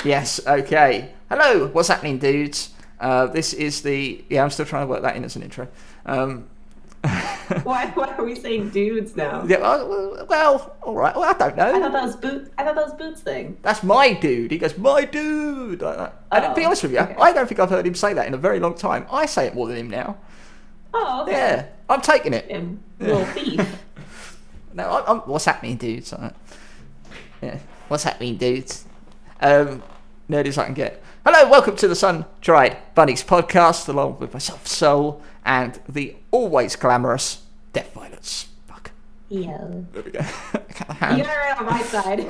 Yes, okay. Hello, what's happening, dudes? This is the... Yeah, I'm still trying to work that in as an intro. Why are we saying dudes now? Yeah, well, all right. Well, I don't know. I thought that was Boots thing. That's my dude. He goes, my dude. And to be honest with you, okay. I don't think I've heard him say that in a very long time. I say it more than him now. Oh, okay. Yeah, I'm taking it. Little thief. No, I'm what's happening, dudes? Yeah, what's happening, dudes? Nerdy as I can get. Hello, welcome to the Sun-Dried Bunnies Podcast, along with myself, Sol, and the always glamorous Death Violets. Fuck. Yeah. There we go. You got it right on my side.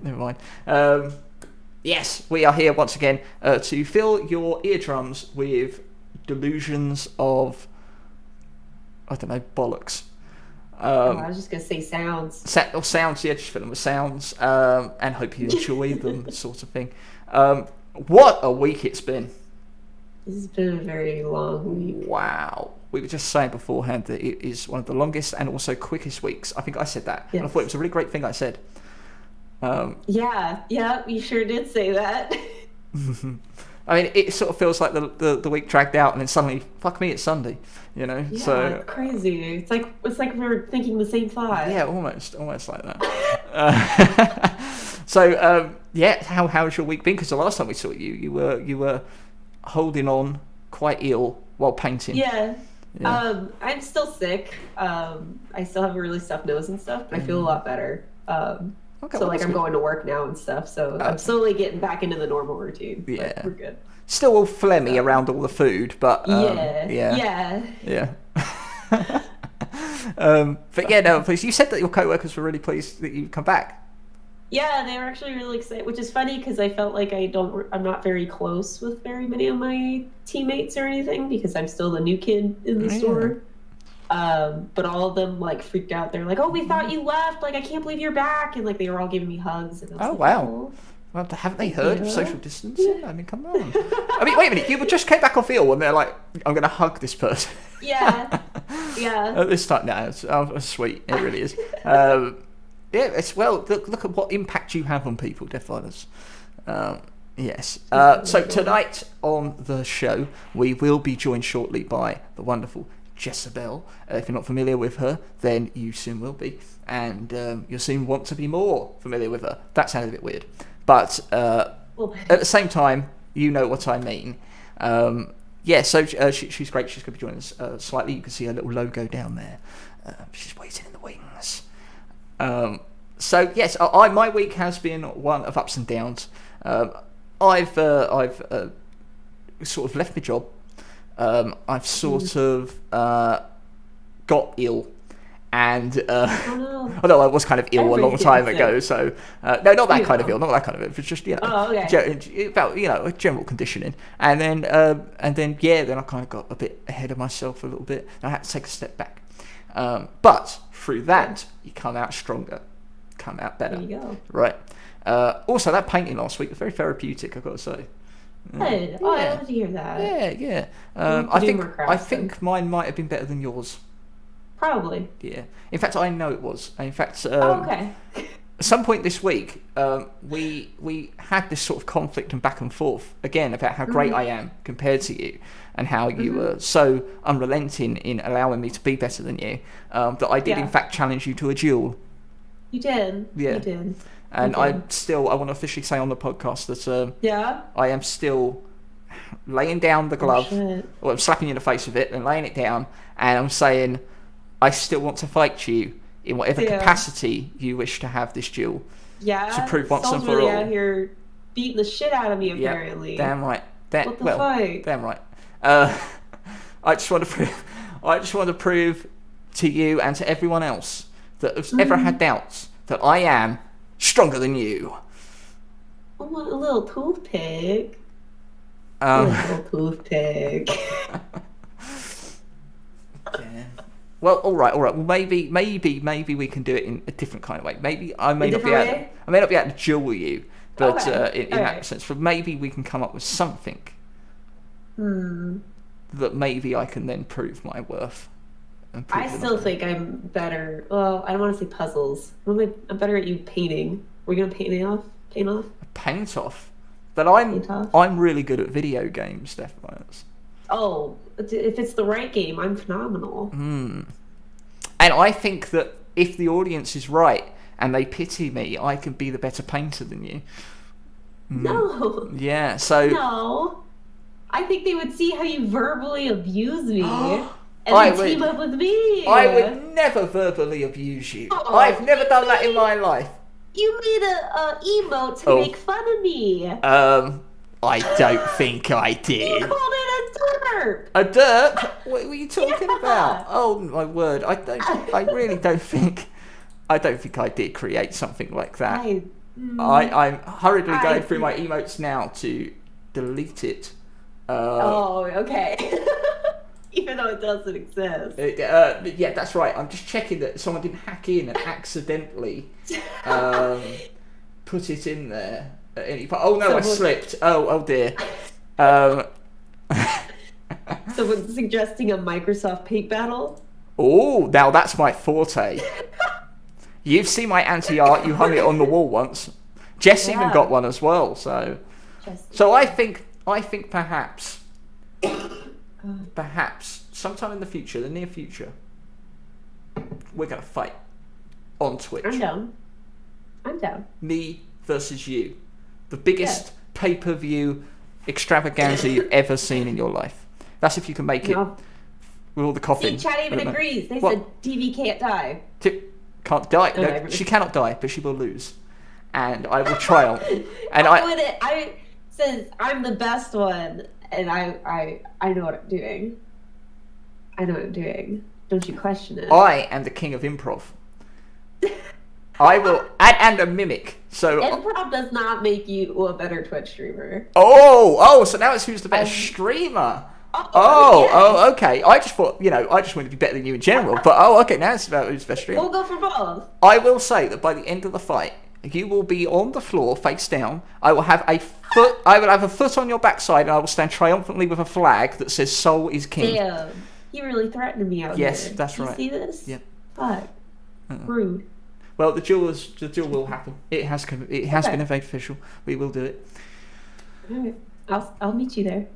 Never mind. Yes, we are here once again to fill your eardrums with delusions of, I don't know, bollocks. I was just going to say sounds. Sounds, yeah, just fill them with sounds, and hope you enjoy them, sort of thing. What a week it's been. This has been a very long week. Wow. We were just saying beforehand that it is one of the longest and also quickest weeks. I think I said that. Yes. And I thought it was a really great thing I said. Yeah, you sure did say that. I mean, it sort of feels like the week dragged out, and then suddenly, fuck me, it's Sunday, you know? Yeah, so it's crazy. It's like we're thinking the same thought. Yeah, almost like that. So, yeah, how's your week been? Because the last time we saw you, you were holding on quite ill while painting. Yeah. I'm still sick. I still have a really stuffed nose and stuff, but I feel a lot better. Okay, so I'm going to work now and stuff, so I'm slowly getting back into the normal routine. Yeah, we're good. Still all phlegmy around all the food, but yeah. But yeah, no, please. You said that your co-workers were really pleased that you'd come back. Yeah, they were actually really excited, which is funny because I felt like I'm not very close with very many of my teammates or anything because I'm still the new kid in the store. But all of them like freaked out. They're like, "Oh, we thought you left! Like, I can't believe you're back!" And like they were all giving me hugs. And I was wow! Oh. Well, haven't they heard of social distancing? I mean, come on. I mean, wait a minute. You just came back off ill, and they're like, "I'm going to hug this person." Yeah. At this time, no, it's sweet. It really is. Yeah, it's look at what impact you have on people, Death Violets. Yes. So tonight on the show, we will be joined shortly by the wonderful Jessuhhbelle. If you're not familiar with her, then you soon will be, and you'll soon want to be more familiar with her. That sounded a bit weird, but at the same time, you know what I mean. Yeah, so she's great. She's going to be joining us slightly. You can see her little logo down there. She's waiting in the wings. So yes, my week has been one of ups and downs. I've sort of left my job. I've sort of got ill, and although I was kind of ill a long time ago, so no, not that kind of ill, not that kind of ill. It's just about a general conditioning, and then then I kind of got a bit ahead of myself a little bit, and I had to take a step back. But through that, you come out stronger, come out better. There you go. Right. Also, that painting last week was very therapeutic, I've got to say. Good. Oh, I love to hear that. Yeah. I think mine might have been better than yours. Probably. Yeah. In fact, I know it was. In fact, okay. At some point this week, we had this sort of conflict and back and forth again about how great I am compared to you, and how you were so unrelenting in allowing me to be better than you, that I did in fact challenge you to a duel. You did. Yeah. You did. And I want to officially say on the podcast that I am still laying down the glove, or I'm slapping you in the face with it and laying it down, and I'm saying I still want to fight you in whatever capacity you wish to have this duel. Yeah. To prove once and for really all. Out here beating the shit out of me, apparently. Damn right. What the fight? Damn right. I just want to prove to you and to everyone else that has ever had doubts that I am stronger than you. I want a little toothpick. A little toothpick. Yeah. Well, all right. Well, maybe we can do it in a different kind of way. Maybe I may not be able to duel with you, but in that sense, but maybe we can come up with something that maybe I can then prove my worth. I still think I'm better. Well, I don't want to say puzzles. I'm better at you painting. We're gonna paint me off. Paint off? Paint off. But Paint off? I'm really good at video games, definitely. Oh, if it's the right game, I'm phenomenal. And I think that if the audience is right and they pity me, I can be the better painter than you. No. Yeah, so... No. I think they would see how you verbally abuse me and then team up with me. I would never verbally abuse you. Oh, I've never done that in my life. You made a emote to make fun of me. I don't think I did. You called it a derp. A derp? What were you talking about? Oh my word! I really don't think. I don't think I did create something like that. I'm hurriedly going through my emotes now to delete it. Okay. Even though it doesn't exist. Yeah, that's right. I'm just checking that someone didn't hack in and accidentally put it in there. Oh no, I slipped. Oh dear. Someone's suggesting a Microsoft Paint battle. Oh, now that's my forte. You've seen my anti-art. You hung it on the wall once. Jess even got one as well. So I think perhaps sometime in the future, the near future, we're gonna fight on Twitch. I'm down. Me versus you, the biggest pay-per-view extravaganza you've ever seen in your life. That's if you can make it with all the coughing. See, Chat even agrees. They said TV can't die. Can't die. No, she cannot die, but she will lose, and I will triumph. And I says I'm the best one, and I know what I'm doing. I know what I'm doing. Don't you question it. I am the king of improv. I will, and a mimic. So improv does not make you a better Twitch streamer. So now it's who's the best streamer. Okay. I just thought, I just wanted to be better than you in general. But okay, now it's about who's the best streamer. We'll go for both. I will say that by the end of the fight, you will be on the floor, face down. I will have a foot. I will have a foot on your backside, and I will stand triumphantly with a flag that says "Soul is King." Damn, he really threatened me out here. Yes, that's right. You see this? Yep. Fuck. Rude. Well, the duel will happen. It has been made official. We will do it. All right. I'll meet you there.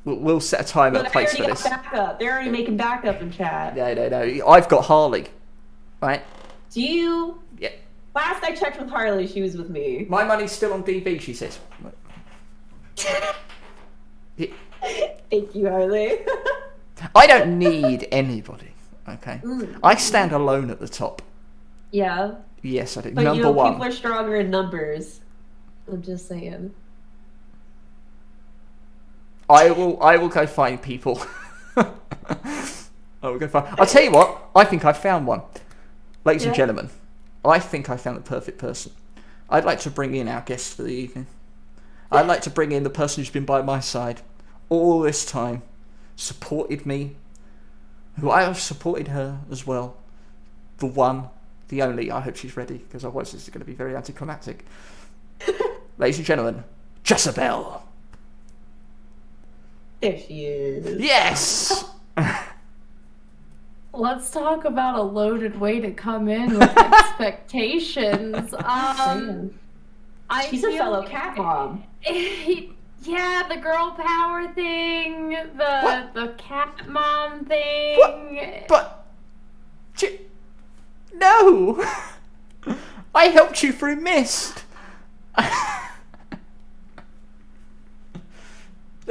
We'll set a time and a place for this. Backup. They're already making backup in chat. No. I've got Harley. Right? Do you? Yeah. Last I checked with Harley, she was with me. My money's still on DV, she says. Thank you, Harley. I don't need anybody. Okay. I stand alone at the top. Yeah. Yes, I do. But Number one. People are stronger in numbers. I'm just saying. I will go find people. I'll tell you what. I think I found one, ladies and gentlemen. I think I found the perfect person. I'd like to bring in our guest for the evening. I'd like to bring in the person who's been by my side all this time, supported me, who I have supported her as well. The one, the only. I hope she's ready, because otherwise this is going to be very anticlimactic. Ladies and gentlemen, Jessuhhbelle. There she is. Yes! Let's talk about a loaded way to come in with expectations. She's a fellow cat mom. Yeah, the girl power thing, the cat mom thing. But no! I helped you through Mist.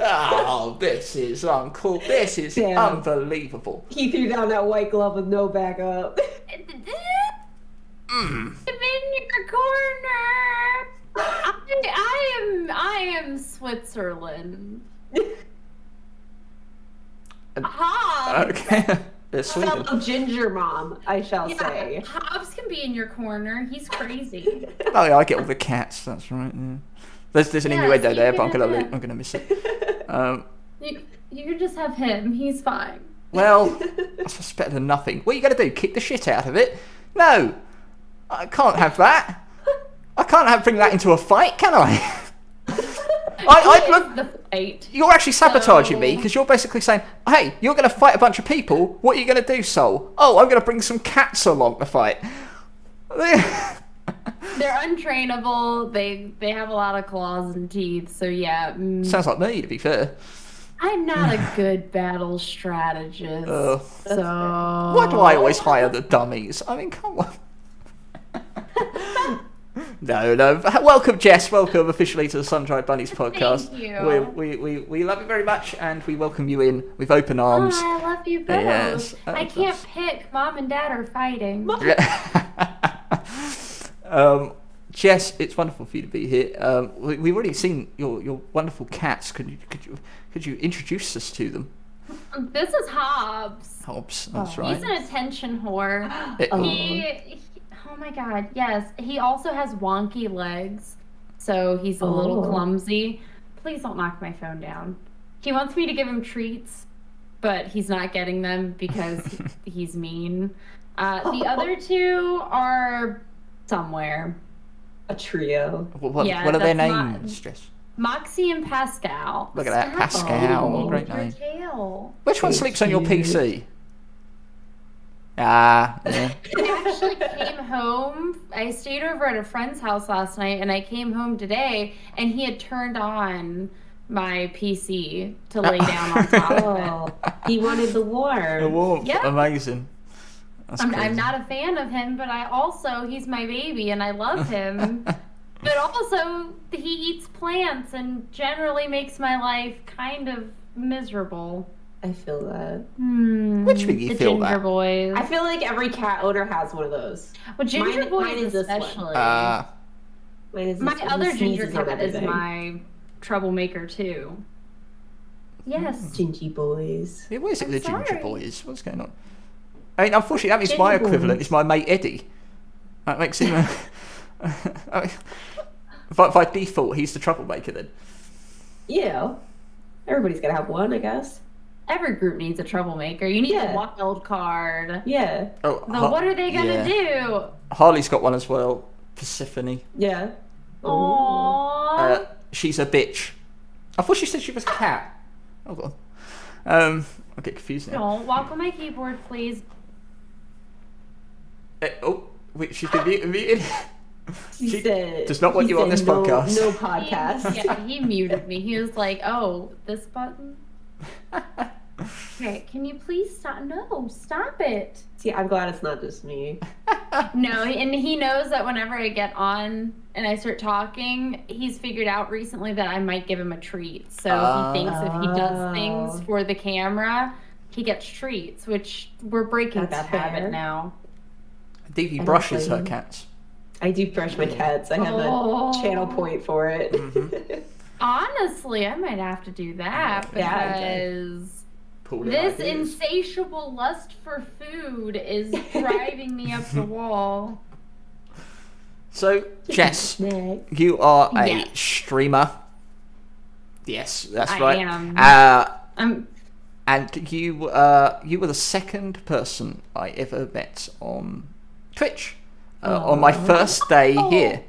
Oh, this is uncool. This is unbelievable. He threw down that white glove with no backup. I'm in your corner. I am Switzerland. Okay. Fellow ginger mom, I shall say. Hobbs can be in your corner. He's crazy. Oh yeah, I get all the cats. That's right. Yeah. There's an innuendo there, but I'm gonna miss it. You can just have him. He's fine. Well, that's better than nothing. What are you gonna do? Kick the shit out of it? No, I can't have that. I can't bring that into a fight, can I? You're actually sabotaging me, because you're basically saying, hey, you're going to fight a bunch of people. What are you going to do, Soul? Oh, I'm going to bring some cats along to fight. They're untrainable. They have a lot of claws and teeth. So yeah. Sounds like me, to be fair. I'm not a good battle strategist. So Why do I always hire the dummies? I mean, come on. No. Welcome, Jess. Welcome officially to the Sun-Dried Bunnies Podcast. Thank you. We love you very much, and we welcome you in with open arms. Oh, I love you both. Yes. I can't pick. Mom and Dad are fighting. Jess, it's wonderful for you to be here. We've already seen your wonderful cats. Could you introduce us to them? This is Hobbs. Hobbs, that's right. He's an attention whore. Oh. Oh my god, yes. He also has wonky legs, so he's a little clumsy. Please don't knock my phone down. He wants me to give him treats, but he's not getting them because he's mean. The other two are somewhere. A trio. What are their names, Jess? Moxie and Pascal. Look at that, Pascal. What a great name. Which one sleeps on your PC? Yeah. I actually came home. I stayed over at a friend's house last night, and I came home today, and he had turned on my PC to lay down on top of it. He wanted the warmth. The warmth. Yep. Amazing. I'm not a fan of him, but he's my baby, and I love him. But also, he eats plants and generally makes my life kind of miserable. I feel that. Which make you feel that? Ginger boys. I feel like every cat owner has one of those. Well, ginger boys mine is this one. especially. Mine is this My one. other He ginger sneezes on cat is everything. my troublemaker too. Yes. Gingy boys. Yeah, what is it with the I'm ginger sorry. boys? What's going on? I mean, unfortunately, that means my Ginger equivalent boys. is my mate Eddie. That makes him. By default, he's the troublemaker then. Yeah. Everybody's gotta have one, I guess. Every group needs a troublemaker. You need a wild card. Yeah. Oh, What are they gonna do? Harley's got one as well. Persephone. Yeah. Aww. She's a bitch. I thought she said she was a cat. Hold on. I get confused now. Don't walk on my keyboard, please. Wait, she's been muted. She said, does not want you on this podcast. No podcast. He muted me. He was like, "Oh, this button." Okay, can you please stop? No, stop it. See, I'm glad it's not just me. No, and he knows that whenever I get on and I start talking, he's figured out recently that I might give him a treat. So he thinks if he does things for the camera, he gets treats, which we're breaking That's that habit fair. now. Davey brushes her cats. I do brush my cats. I have a channel point for it. Honestly, I might have to do that because this insatiable lust for food is driving me up the wall. So, Jess, you are a streamer. Yes, that's right. I am. And you were the second person I ever met on Twitch on my first day here.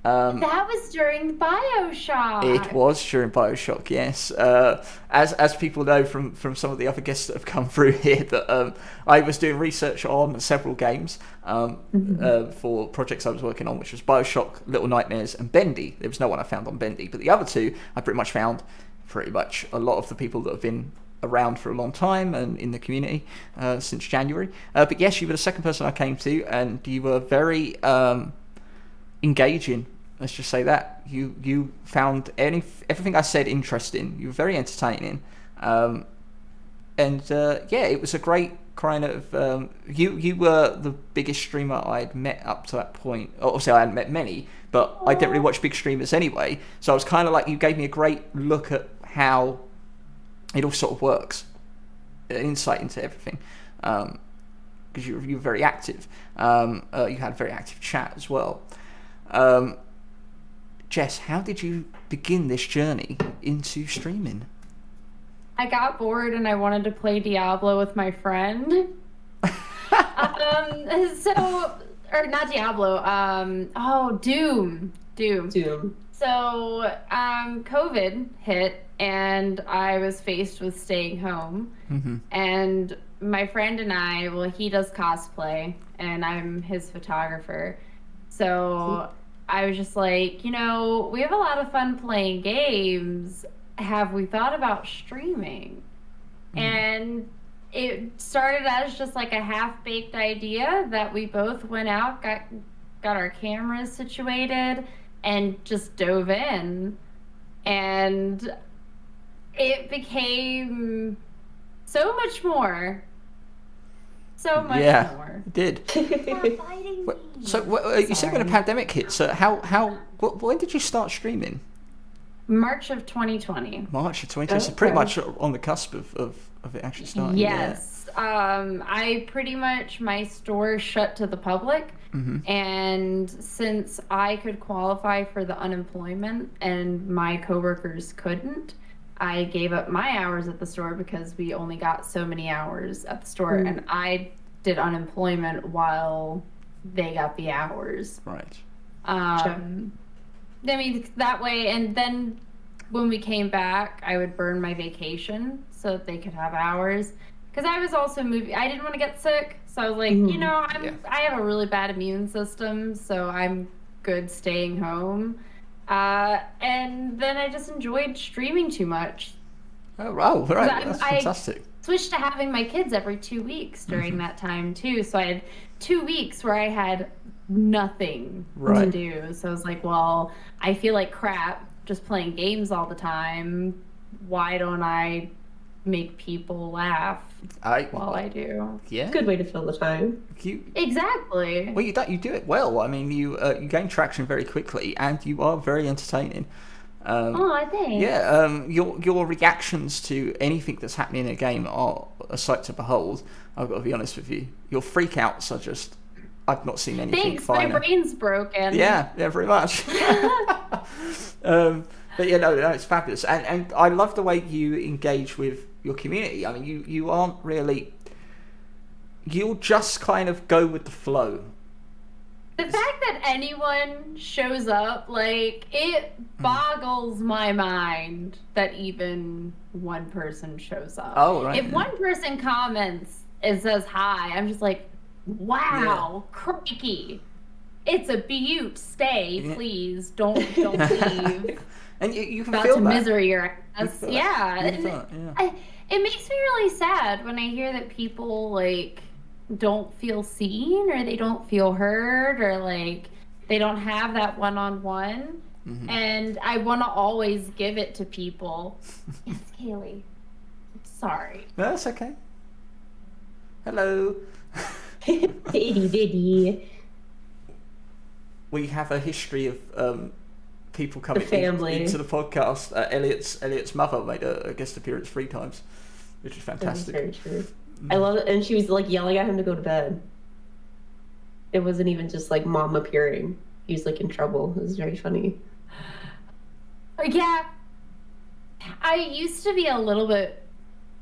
That was during BioShock. It was during BioShock, yes. As people know from some of the other guests that have come through here, that I was doing research on several games for projects I was working on, which was BioShock, Little Nightmares, and Bendy. There was no one I found on Bendy, but the other two I pretty much found a lot of the people that have been around for a long time and in the community since January. But yes, you were the second person I came to, and you were very engaging. Let's just say that you found everything I said interesting. You were very entertaining, and it was a great kind of. You were the biggest streamer I'd met up to that point. Obviously, I hadn't met many, but I didn't really watch big streamers anyway. So I was kind of like, you gave me a great look at how it all sort of works, an insight into everything, because you were very active. You had a very active chat as well. Jess, how did you begin this journey into streaming? I got bored and I wanted to play Diablo with my friend. Or not Diablo. Doom. So, COVID hit and I was faced with staying home. And my friend and I, he does cosplay and I'm his photographer. So I was just like, we have a lot of fun playing games. Have we thought about streaming? And it started as just like a half-baked idea that we both went out, got our cameras situated, and just dove in. And it became so much more. So much more. It did. So you said when the pandemic hit, so when did you start streaming? March of 2020. March of 2020, so pretty much on the cusp of it actually starting. Yes. I pretty much, my store shut to the public. And since I could qualify for the unemployment and my coworkers couldn't, I gave up my hours at the store because we only got so many hours at the store, and I did unemployment while they got the hours. Right. I mean, that way, and then when we came back, I would burn my vacation so that they could have hours. Because I was also moving, I didn't want to get sick, so I was like, I have a really bad immune system, so I'm good staying home. And then I just enjoyed streaming too much. Oh, wow, right, that's fantastic. I switched to having my kids every 2 weeks during that time, too. So I had 2 weeks where I had nothing to do. So I was like, well, I feel like crap just playing games all the time. Why don't I make people laugh while I do? Yeah. Good way to fill the time. Exactly. Well, you do it well. I mean, you gain traction very quickly, and you are very entertaining. Thanks. Yeah. Your reactions to anything that's happening in a game are a sight to behold. I've got to be honest with you. Your freakouts are just, I've not seen anything Thanks. finer. My brain's broken. Yeah, very much. But it's fabulous, and I love the way you engage with your community. I mean, you aren't really, you'll just kind of go with the flow. The fact that anyone shows up, like, it boggles my mind that even one person shows up. Oh, right. If one person comments and says hi, I'm just like, wow, crikey. It's a beaut. Stay, please. Don't leave. And you can about feel to that. misery your ass. Yeah. It makes me really sad when I hear that people, like, don't feel seen, or they don't feel heard, or like they don't have that one-on-one. And I want to always give it to people. Yes, Kaylee. I'm sorry. No, that's okay. Hello. Itty bitty. We have a history of people coming into the podcast. Elliot's mother made a guest appearance 3 times, which is fantastic. That is very true. I love it, and she was like yelling at him to go to bed. It wasn't even just like mom appearing. He was like in trouble. It was very funny. Yeah, I used to be a little bit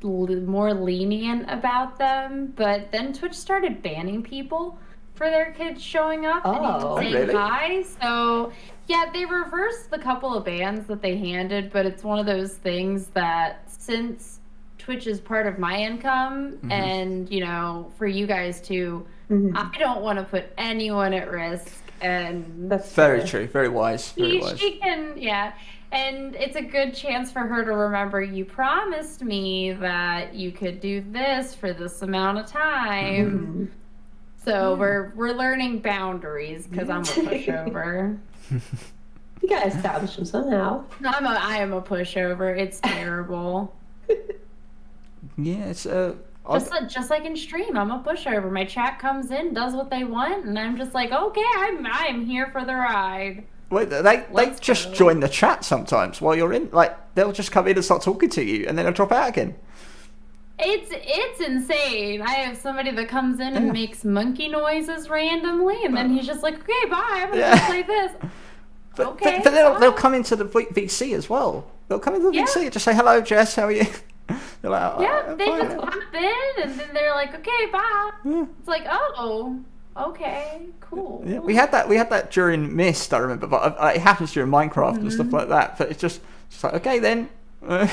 more lenient about them, but then Twitch started banning people for their kids showing up and even saying hi. So yeah, they reversed the couple of bans that they handed, but it's one of those things that since Twitch is part of my income, and for you guys too, I don't want to put anyone at risk, and that's very true, very wise. She can, and it's a good chance for her to remember, you promised me that you could do this for this amount of time. So we're learning boundaries, because I'm a pushover. You gotta establish them somehow. I am a pushover. It's terrible. Yeah, it's just like in stream, I'm a pushover. My chat comes in, does what they want, and I'm just like, okay, I'm here for the ride. Wait, they just join the chat sometimes while you're in. Like, they'll just come in and start talking to you, and then they'll drop out again. It's insane. I have somebody that comes in and makes monkey noises randomly, and then he's just like, okay, bye, I'm gonna play this. But they'll come into the VC as well. They'll come into the VC and just say, hello, Jess, how are you? They're like, they just pop in, and then they're like, okay, bye. It's like, oh, okay, cool. Yeah, we had that during Myst, I remember, but it happens during Minecraft and stuff like that. But it's just like, okay then,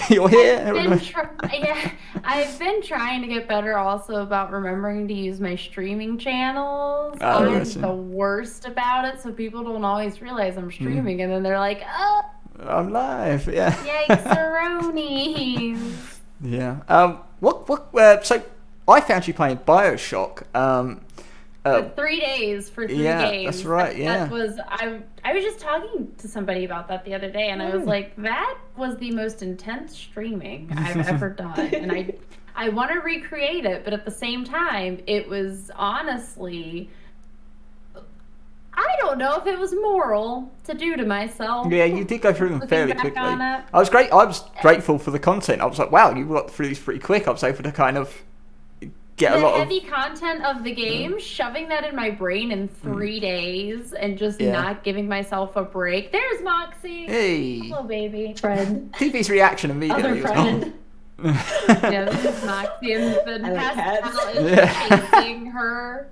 You're here. I've been trying to get better also about remembering to use my streaming channels. Oh, I'm listen. the worst about it, so people don't always realize I'm streaming, and then they're like, "Oh, I'm live. Yeah. yikes-a-ronies." Yeah. So I found you playing BioShock. For 3 days, for 3 yeah, games. that's right, yeah. I was just talking to somebody about that the other day, and I was like, that was the most intense streaming I've ever done. And I want to recreate it, but at the same time, it was honestly, I don't know if it was moral to do to myself. Yeah, you did go through them fairly back quickly. on it. I was grateful for the content. I was like, wow, you got through these pretty quick. I was able to kind of get a The lot heavy content of the game, shoving that in my brain in 3 days and just not giving myself a break. There's Moxie. Hey. Hello, baby. Friend. TV's reaction immediately Other was, friend. Yeah, this is Moxie, and then I like Pascal cats. is Yeah. chasing her.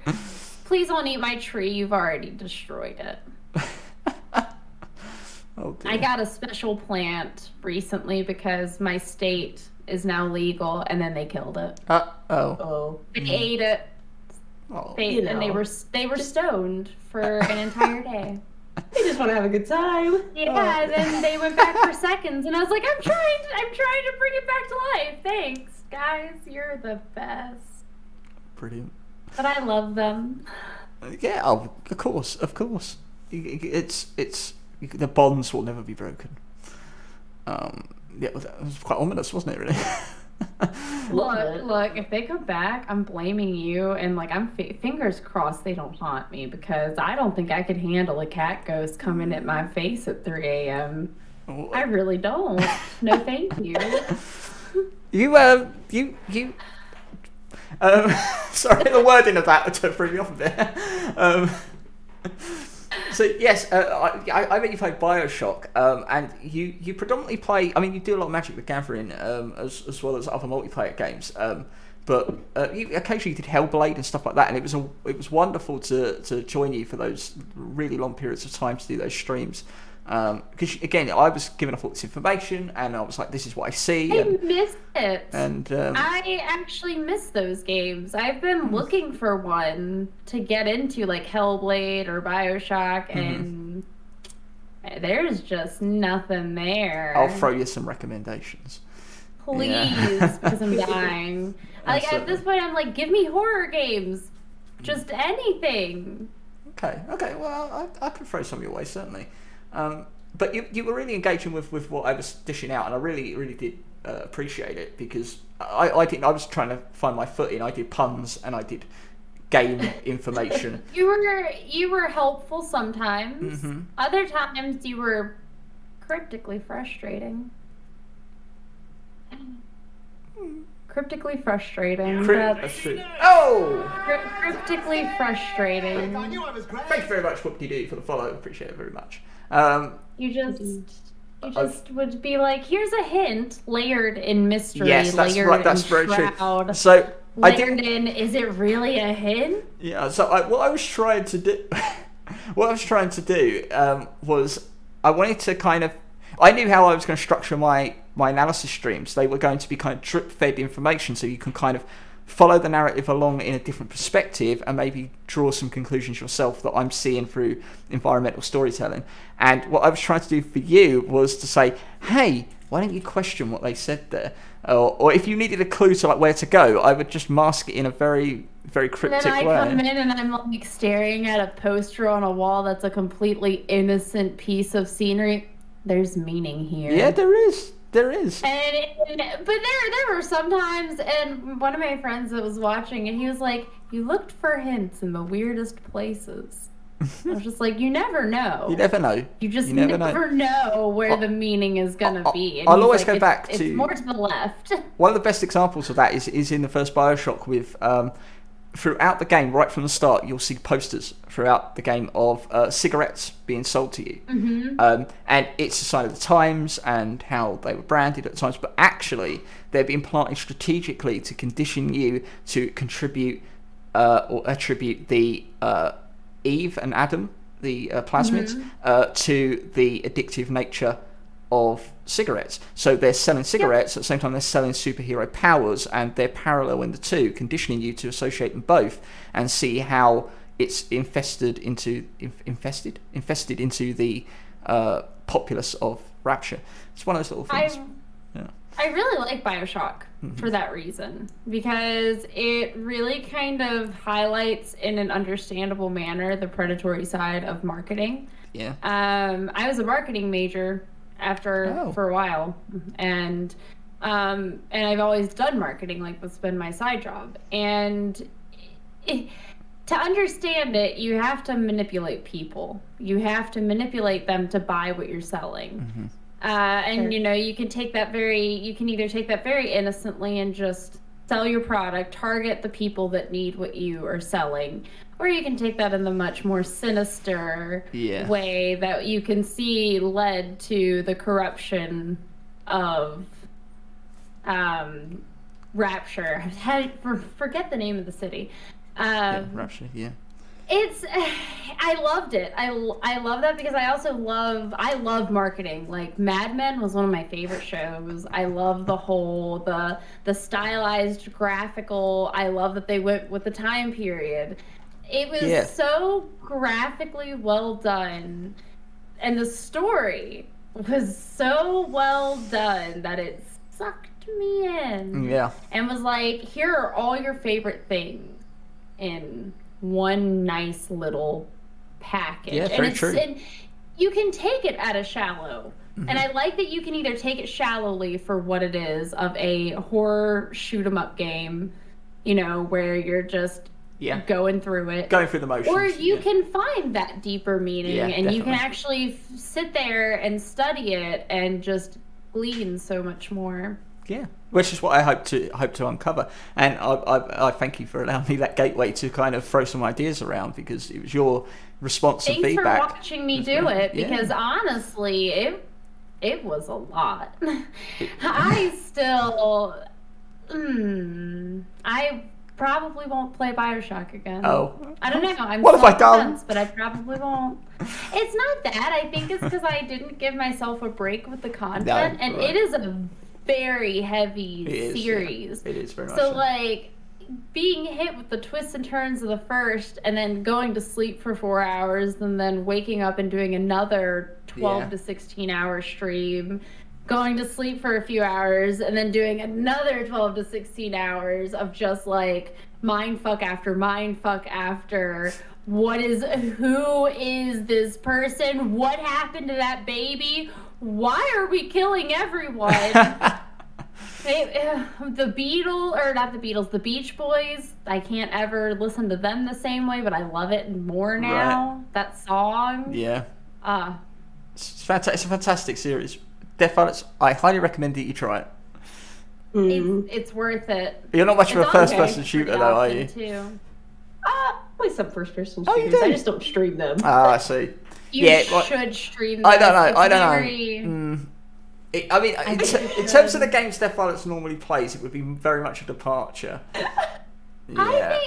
Please don't eat my tree. You've already destroyed it. Oh, dear. I got a special plant recently because my state is now legal, and then they killed it. Oh. They ate it. Oh. And they were stoned for an entire day. They just want to have a good time. Yeah, and then they went back for seconds, and I was like, I'm trying to bring it back to life. Thanks, guys. You're the best. Brilliant. But I love them. Yeah, of course. It's the bonds will never be broken. Yeah, that was quite ominous, wasn't it? Really. Look, if they come back, I'm blaming you, and like I'm fingers crossed they don't haunt me, because I don't think I could handle a cat ghost coming at my face at 3 a.m. I really don't. No, thank you. Sorry, the wording of that threw me off a bit. So yes, I bet you play BioShock, and you predominantly play. I mean, you do a lot of Magic the Gathering, as well as other multiplayer games. But you occasionally did Hellblade and stuff like that, and it was wonderful to join you for those really long periods of time to do those streams. Because again, I was given off all this information, and I was like, "This is what I see." I missed it. And I actually miss those games. I've been looking for one to get into, like Hellblade or BioShock, and there's just nothing there. I'll throw you some recommendations. Please, because I'm dying. Like at this point, I'm like, give me horror games, just anything. Okay. Well, I could throw some your way, certainly. But you were really engaging with what I was dishing out, and I really did appreciate it, because I was trying to find my footing. I did puns and I did game information. You were helpful sometimes. Other times you were cryptically frustrating. Cryptically frustrating. Cryptically frustrating. Thank you very much, Whoop-de-doo, for the follow. Appreciate it very much. You just would be like, here's a hint, layered in mystery, yes, that's layered right. That's in very shroud, true. So layered in, is it really a hint? Yeah. So what I was trying to do, was I wanted to kind of. I knew how I was going to structure my analysis streams. They were going to be kind of drip-fed information, so you can kind of follow the narrative along in a different perspective and maybe draw some conclusions yourself that I'm seeing through environmental storytelling. And what I was trying to do for you was to say, hey, why don't you question what they said there? Or if you needed a clue to like where to go, I would just mask it in a very, very cryptic way. And then I come in and I'm like staring at a poster on a wall that's a completely innocent piece of scenery. There's meaning here. Yeah, there is. But there were sometimes, and one of my friends that was watching, and he was like, "You looked for hints in the weirdest places." I was just like, "You never know. You never know. You just never know where the meaning is gonna be." And I'll always like, go back to. It's more to the left. One of the best examples of that is in the first BioShock with. Throughout the game, right from the start, you'll see posters throughout the game of cigarettes being sold to you. And it's a sign of the times and how they were branded at the times, but actually they're being planted strategically to condition you to contribute or attribute the Eve and Adam, the plasmids, to the addictive nature of cigarettes. So they're selling cigarettes at the same time they're selling superhero powers, and they're paralleling the two, conditioning you to associate them both and see how it's infested into the populace of Rapture. It's one of those little things. I really like BioShock for that reason, because it really kind of highlights in an understandable manner the predatory side of marketing. Yeah. I was a marketing major for a while, and I've always done marketing. Like, that's been my side job. And to understand it, you have to manipulate people. You have to manipulate them to buy what you're selling. And you can either take that very innocently and just sell your product, target the people that need what you are selling, or you can take that in the much more sinister way that you can see led to the corruption of Rapture. Forget the name of the city. Rapture, I loved it. I love that because I love marketing. Like, Mad Men was one of my favorite shows. I love the stylized graphical. I love that they went with the time period. It was so graphically well done, and the story was so well done that it sucked me in. Yeah. And was like, here are all your favorite things in one nice little package. Yeah, very true. And you can take it at a shallow. And I like that you can either take it shallowly for what it is, of a horror shoot 'em up game, where you're just going through it. Going through the motions. Or you can find that deeper meaning, and definitely. you can actually sit there and study it and just glean so much more. Yeah, which is what I hope to uncover, and I thank you for allowing me that gateway to kind of throw some ideas around, because it was your response and feedback. Thanks for watching me do it, because honestly, it was a lot. I still, I probably won't play BioShock again. Oh, I don't know. I'm what have I done? But I probably won't. It's not that. I think it's because I didn't give myself a break with the content, and it is a very heavy series. It is very much so. Like, being hit with the twists and turns of the first, and then going to sleep for 4 hours, and then waking up and doing another 12 to 16 hour stream, going to sleep for a few hours, and then doing another 12 to 16 hours of just like mindfuck after mindfuck after. Who is this person? What happened to that baby? Why are we killing everyone? The Beach Boys, I can't ever listen to them the same way, but I love it more now. Right. That song. Yeah. It's fantastic. It's a fantastic series. Death Violence, I highly recommend that you try it. It's worth it. You're not much of a first-person shooter, though, are you? Play some first-person shooters. I just don't stream them. I see. You should stream them. I don't know. In terms of the games Death Violence normally plays, it would be very much a departure. I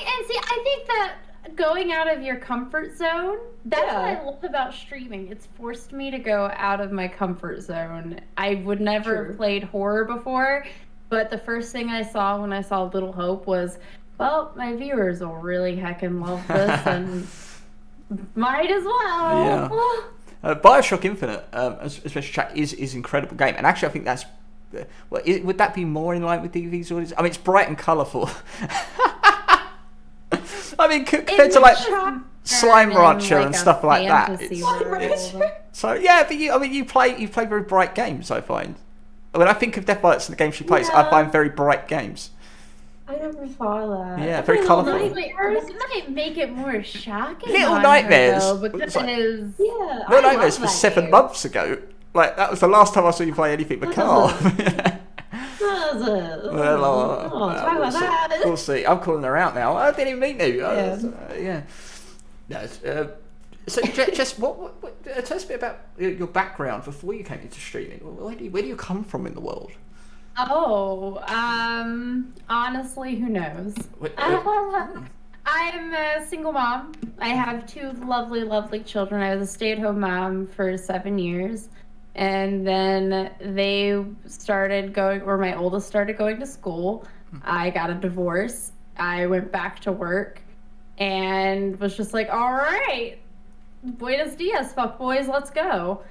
think that going out of your comfort zone, that's what I love about streaming. It's forced me to go out of my comfort zone. I would never have played horror before, but the first thing I saw when I saw Little Hope was, well, my viewers will really heckin' love this, and might as well. Yeah. BioShock Infinite, especially chat, is an incredible game, and actually I think that's would that be more in line with DV's audience? I mean, it's bright and colourful. I mean, compared to like Slime Rancher and stuff like that. So yeah, but you play very bright games. I find when I think of Death Violence and the games she plays, I find very bright games. I never thought that. Yeah, very colourful. This might make it more shocking. Little Nightmares. Little Nightmares was 7 months ago. Like, that was the last time I saw you play anything macabre. We'll see. I'm calling her out now. I didn't even mean to. So, Jess, tell us a bit about your background before you came into streaming. Where do you come from in the world? Honestly, who knows? I'm a single mom. I have 2 lovely, lovely children. I was a stay-at-home mom for 7 years. And then they started going, or my oldest started going to school. I got a divorce. I went back to work and was just like, all right, buenos dias, fuck boys, let's go.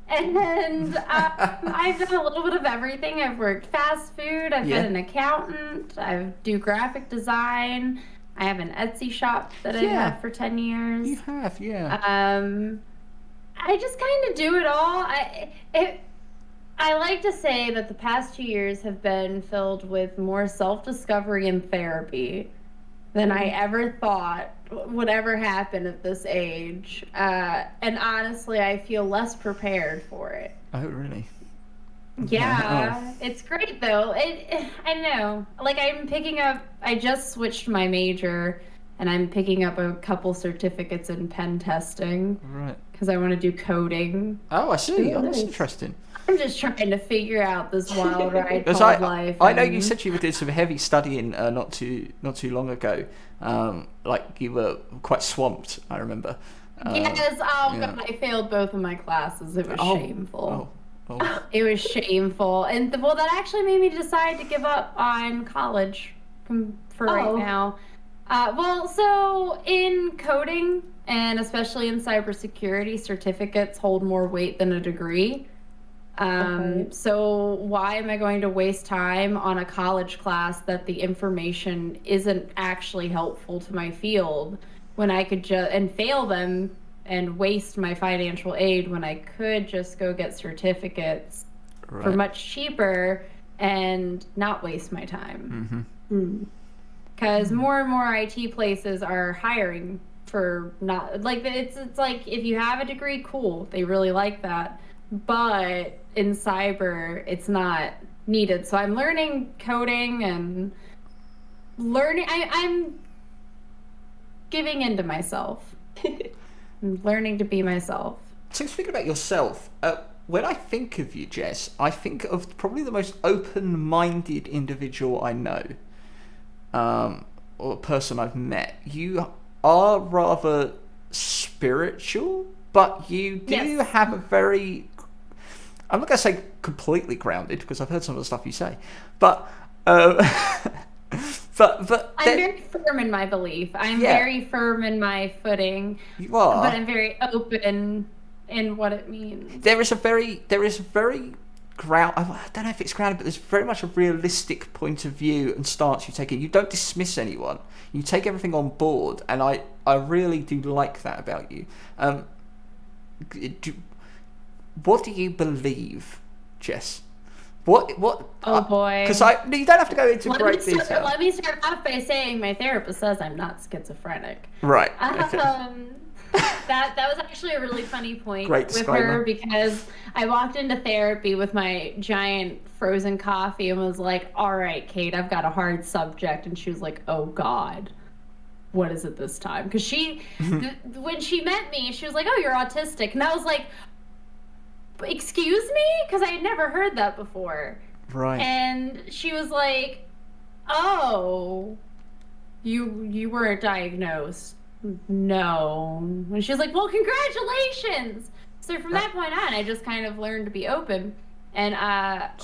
And then I've done a little bit of everything. I've worked fast food. I've been an accountant. I do graphic design. I have an Etsy shop that I had for 10 years. You have, I just kind of do it all. I like to say that the past 2 years have been filled with more self-discovery and therapy than I ever thought would ever happen at this age. And honestly, I feel less prepared for it. Oh, really? Yeah, it's great though. I know. Like I just switched my major and I'm picking up a couple certificates in pen testing. Right. Because I want to do coding. Oh, I see. Ooh, That's nice. interesting. I'm just trying to figure out this wild ride called life. I know you said you did some heavy studying not too long ago. Like you were quite swamped, I remember. Yes, God, I failed both of my classes. It was shameful. Oh. It was shameful. And that actually made me decide to give up on college for right now. So in coding, and especially in cybersecurity, certificates hold more weight than a degree. So why am I going to waste time on a college class that the information isn't actually helpful to my field when I could and fail them and waste my financial aid when I could just go get certificates for much cheaper and not waste my time. Because more and more IT places are hiring for not like it's like if you have a degree, cool, they really like that, but in cyber it's not needed. So I'm learning coding and I'm giving into myself. I'm learning to be myself. So speaking about yourself, when I think of you, Jess, I think of probably the most open-minded individual I know, or person I've met. You are rather spiritual, but you do have a very, I'm not going to say completely grounded, because I've heard some of the stuff you say, but but I'm very firm in my belief. I'm very firm in my footing. You are. But I'm very open in what it means. There is a very ground. I don't know if it's grounded, but there's very much a realistic point of view and stance you take. You don't dismiss anyone. You take everything on board, and I really do like that about you. What do you believe, Jess? What? Oh boy! Because you don't have to go into great detail. Let me start off by saying my therapist says I'm not schizophrenic. Right. Okay. That was actually a really funny point Great with disclaimer. her, because I walked into therapy with my giant frozen coffee and was like, all right, Kate, I've got a hard subject. And she was like, oh God, what is it this time? Because when she met me, she was like, oh, you're autistic. And I was like, excuse me? Because I had never heard that before. Right. And she was like, oh, you weren't diagnosed. No. And she was like, well, congratulations. So from that point on, I just kind of learned to be open. And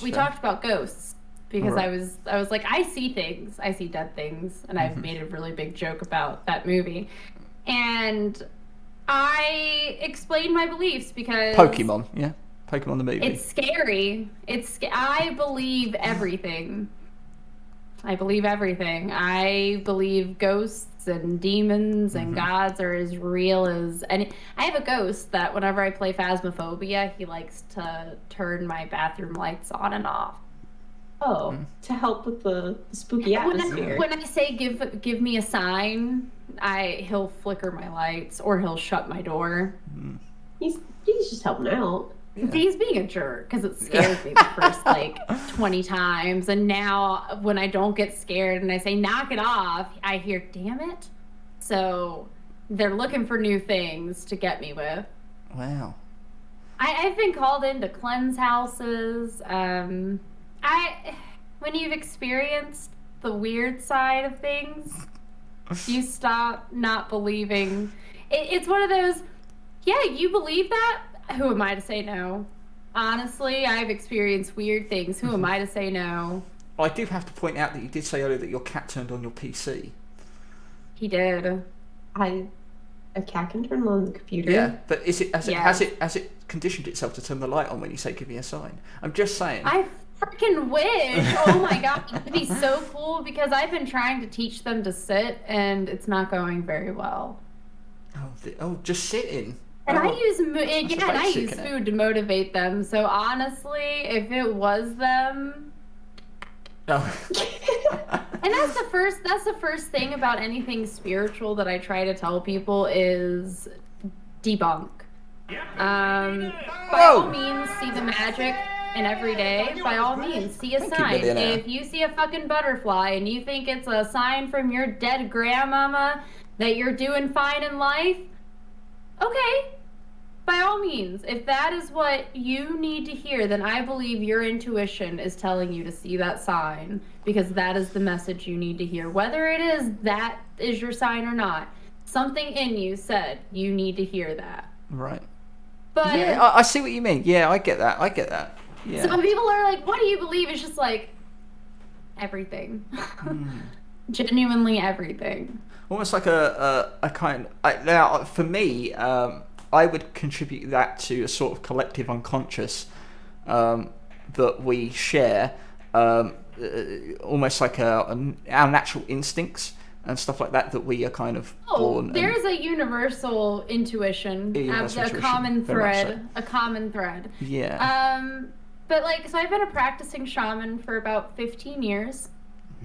we talked about ghosts, because I was like, I see things. I see dead things. And I've made a really big joke about that movie. And I explained my beliefs because Pokemon the movie. It's scary. I believe everything. I believe ghosts and demons and gods are as real as any. I have a ghost that whenever I play Phasmophobia, he likes to turn my bathroom lights on and off. Oh, to help with the spooky atmosphere. When I say give me a sign, he'll flicker my lights or he'll shut my door. He's just helping out. Yeah. He's being a jerk because it scares me the first 20 times, and now when I don't get scared and I say knock it off, I hear damn it. So they're looking for new things to get me with. Wow. I've been called in to cleanse houses. When you've experienced the weird side of things, you stop not believing. It's one of those, yeah, you believe that? Who am I to say no? Honestly, I've experienced weird things. Who am I to say no? I do have to point out that you did say earlier that your cat turned on your PC. He did. A cat can turn on the computer. Yeah, but has it conditioned itself to turn the light on when you say give me a sign? I'm just saying. I freaking wish. Oh my god, it'd be so cool because I've been trying to teach them to sit and it's not going very well. Just sitting. And I use food to motivate them. So honestly, if it was them. Oh. And that's the first thing about anything spiritual that I try to tell people is debunk. By all means, see the magic in every day. By all means, see a sign. If you see a fucking butterfly and you think it's a sign from your dead grandmama that you're doing fine in life, okay. By all means, if that is what you need to hear, then I believe your intuition is telling you to see that sign because that is the message you need to hear. Whether it is that is your sign or not, something in you said you need to hear that. Right. But yeah, I see what you mean. Yeah, I get that. Yeah. Some people are like, what do you believe? It's just like everything. Genuinely everything. Almost like a kind. Now, for me, I would contribute that to a sort of collective unconscious that we share, almost like our natural instincts and stuff like that we are kind of born. There's a universal intuition, a common thread. Yeah. But so I've been a practicing shaman for about 15 years.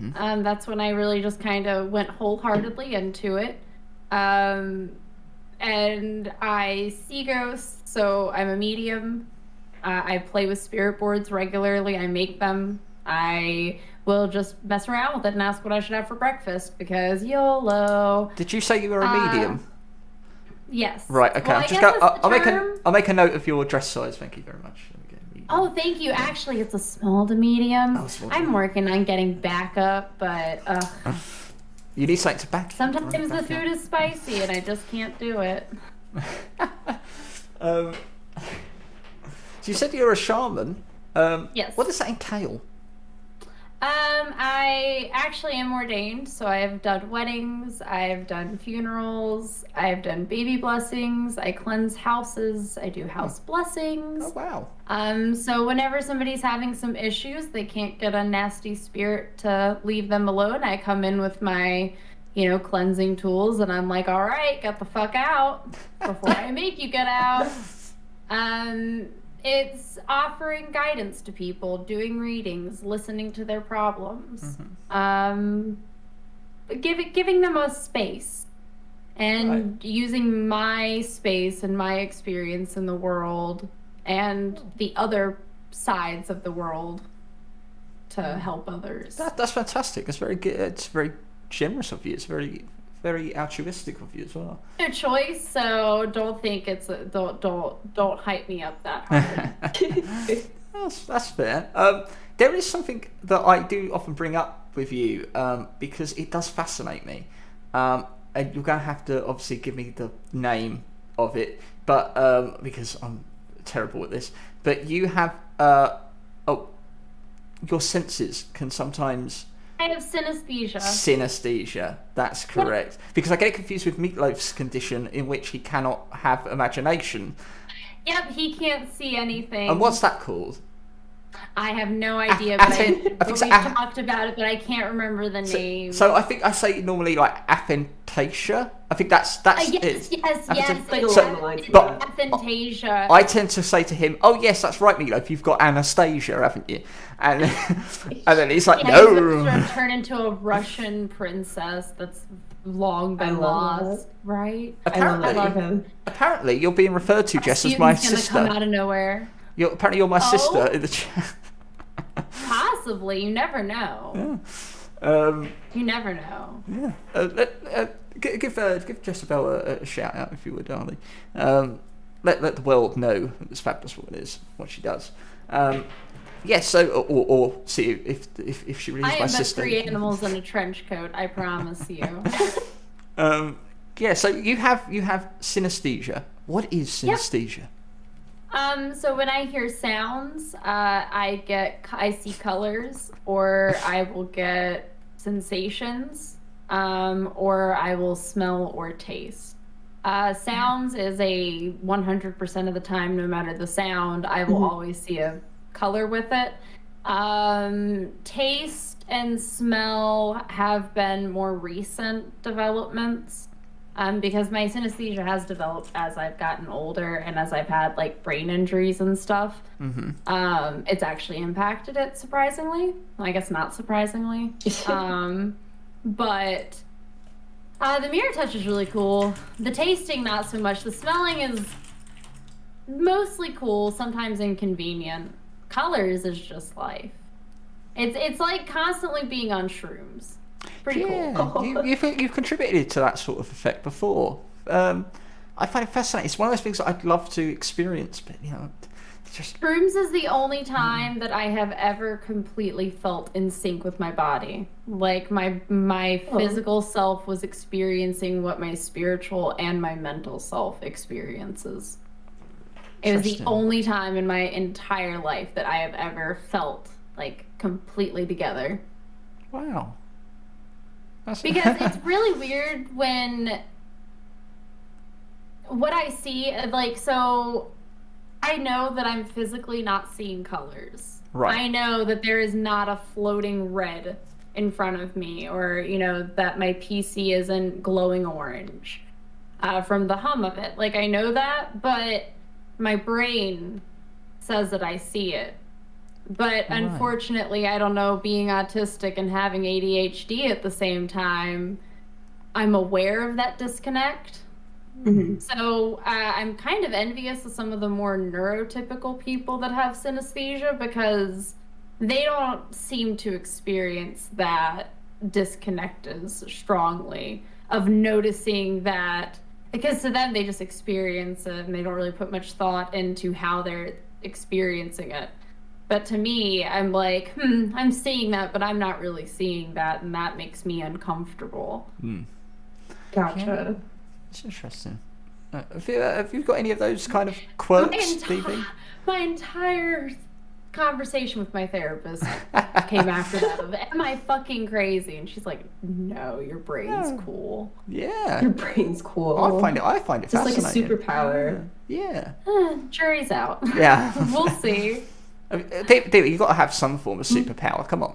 Mm-hmm. That's when I really just kind of went wholeheartedly into it. And I see ghosts, so I'm a medium. I play with spirit boards regularly. I make them. I will just mess around with it and ask what I should have for breakfast because YOLO. Did you say you were a medium? Yes. Right. Okay. Well, I'll make a note of your dress size. Thank you very much. Oh, thank you. Actually, it's a small to medium. I'm working on getting back up, but. You need something to back. Sometimes the food is spicy and I just can't do it. So you said you're a shaman. Yes. What does that entail? I actually am ordained, so I've done weddings, I've done funerals, I've done baby blessings, I cleanse houses, I do house blessings. Oh, wow. So whenever somebody's having some issues, they can't get a nasty spirit to leave them alone, I come in with my, cleansing tools, and I'm like, all right, get the fuck out before I make you get out. It's offering guidance to people, doing readings, listening to their problems, giving them a space, and using my space and my experience in the world and the other sides of the world to help others. That's fantastic. It's very good. It's very generous of you. It's very, very altruistic of you as well. No choice, so don't think don't hype me up that hard. That's fair. There is something that I do often bring up with you because it does fascinate me, and you're going to have to obviously give me the name of it, but because I'm terrible at this. But you have your senses can sometimes. I have synesthesia. Synesthesia, that's correct. Because I get it confused with Meatloaf's condition in which he cannot have imagination. Yep, he can't see anything. And what's that called? I have no idea, we've talked about it, but I can't remember the name. So I think I say normally like aphantasia. I think that's yes. But aphantasia. I tend to say to him, "Oh yes, that's right, Meatloaf. You've got Anastasia, haven't you?" And then he's like, "No." He's turn into a Russian princess that's long been lost, right? Apparently, I love him. Apparently, you're being referred to, Jess, as my sister. Gonna come out of nowhere. Apparently, you're my sister in the chat. Possibly, you never know. Yeah. You never know. Yeah. Give Jessuhhbelle a shout out if you would, darling. Let the world know it's fabulous what it is, what she does. Yes. So, or see if she really is my sister. I am 3 animals in a trench coat. I promise you. Yeah. So you have synesthesia. What is synesthesia? So when I hear sounds, I see colors, or I will get sensations, or I will smell or taste. Sounds is a 100% of the time, no matter the sound, I will always see a color with it. Taste and smell have been more recent developments. Because my synesthesia has developed as I've gotten older and as I've had like brain injuries and stuff. It's actually impacted it, surprisingly. Well, I guess not surprisingly. But the mirror touch is really cool. The tasting, not so much. The smelling is mostly cool, sometimes inconvenient. Colors is just life. It's like constantly being on shrooms. Pretty cool. You've contributed to that sort of effect before. I find it fascinating. It's one of those things that I'd love to experience, but just shrooms is the only time that I have ever completely felt in sync with my body. Like my physical self was experiencing what my spiritual and my mental self experiences. It was the only time in my entire life that I have ever felt like completely together. Wow. Because it's really weird when what I see, like, so I know that I'm physically not seeing colors. Right. I know that there is not a floating red in front of me, or, that my PC isn't glowing orange from the hum of it. Like, I know that, but my brain says that I see it. But unfortunately, I don't know, being autistic and having ADHD at the same time, I'm aware of that disconnect. So I'm kind of envious of some of the more neurotypical people that have synesthesia, because they don't seem to experience that disconnect as strongly, of noticing that, because to them they just experience it and they don't really put much thought into how they're experiencing it. But to me, I'm like, I'm seeing that, but I'm not really seeing that, and that makes me uncomfortable. Gotcha. Yeah. It's interesting. Have you got any of those kind of quirks, Stevie? My entire conversation with my therapist came after that of, am I fucking crazy? And she's like, no, your brain's cool. Yeah. Your brain's cool. I find it just fascinating. It's like a superpower. Yeah. Jury's out. Yeah. We'll see. David, you've got to have some form of superpower. Come on.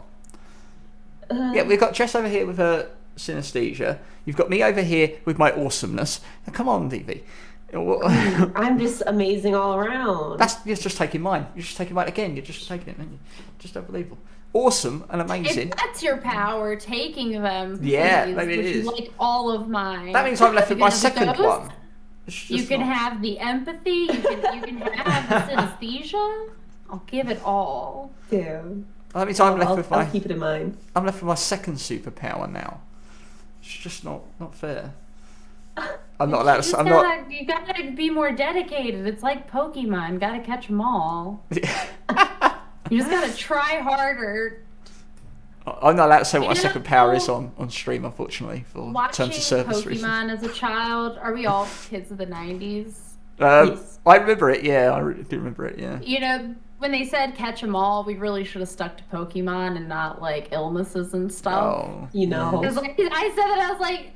Yeah, we've got Jess over here with her synesthesia. You've got me over here with my awesomeness. Now, come on, DV. I'm just amazing all around. You're just taking mine. You're just taking mine again. You're just taking it, aren't you? Just unbelievable. Awesome and amazing. If that's your power, taking them. Yeah, please, maybe it is. Like all of mine. That means I'm left with my second one. You can have the empathy. You can have the synesthesia. I'll give it all. Dude. That means I'm left with my. I'll keep it in mind. I'm left with my second superpower now. It's just not fair. I'm not allowed to. You gotta be more dedicated. It's like Pokemon. Gotta catch them all. You just gotta try harder. I'm not allowed to say what my second power is on stream, unfortunately, for terms of service Pokemon reasons. as a child, are we all kids of the 90s? Yes. I remember it, yeah. I really do remember it, yeah. When they said catch 'em all, we really should have stuck to Pokemon and not, like, illnesses and stuff. Oh, Because I said that, I was like,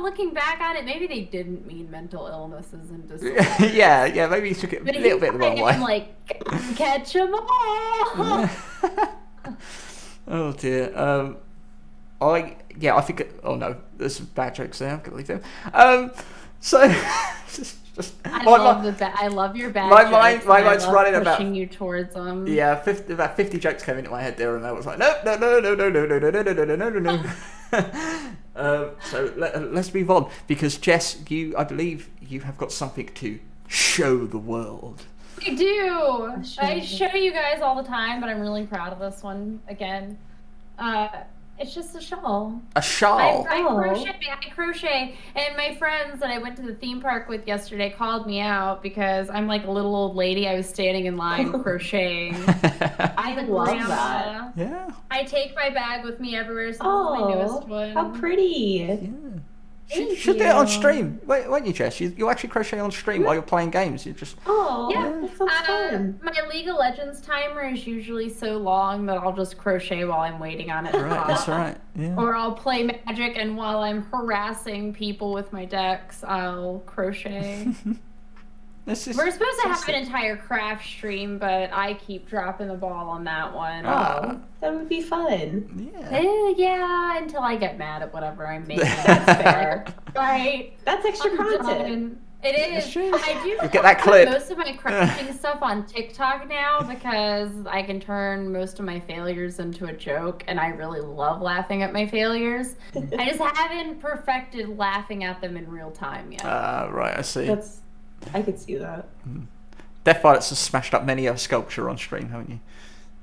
looking back on it, maybe they didn't mean mental illnesses and disorders. yeah, maybe you took it a little bit the wrong way. I'm like, catch 'em all! Oh, dear. I think... Oh, no. There's some bad jokes there. I'm going to leave them. I love your bad jokes. My mind's running about... pushing you towards them. Yeah, about 50 jokes came into my head there, and I was like, no. So let's move on, because Jess, I believe you have got something to show the world. I do. I show you guys all the time, but I'm really proud of this one again. It's just a shawl. A shawl? I crochet, and my friends that I went to the theme park with yesterday called me out because I'm like a little old lady. I was standing in line crocheting. I love that. Yeah. I take my bag with me everywhere, so this is my newest one. How pretty. Yeah. You should do it on stream, won't you, Jess? You actually crochet on stream while you're playing games. You just that sounds fun. My League of Legends timer is usually so long that I'll just crochet while I'm waiting on it to right. pop. That's right. Yeah. Or I'll play Magic, and while I'm harassing people with my decks, I'll crochet. We're supposed to have an entire craft stream, but I keep dropping the ball on that one. Oh, that would be fun. Yeah, until I get mad at whatever I'm making. That's fair. Right? That's extra content. It is. I do get that clip. Most of my crafting stuff on TikTok now because I can turn most of my failures into a joke, and I really love laughing at my failures. I just haven't perfected laughing at them in real time yet. Right, I see. I could see that. Death Violets has smashed up many a sculpture on stream, haven't you?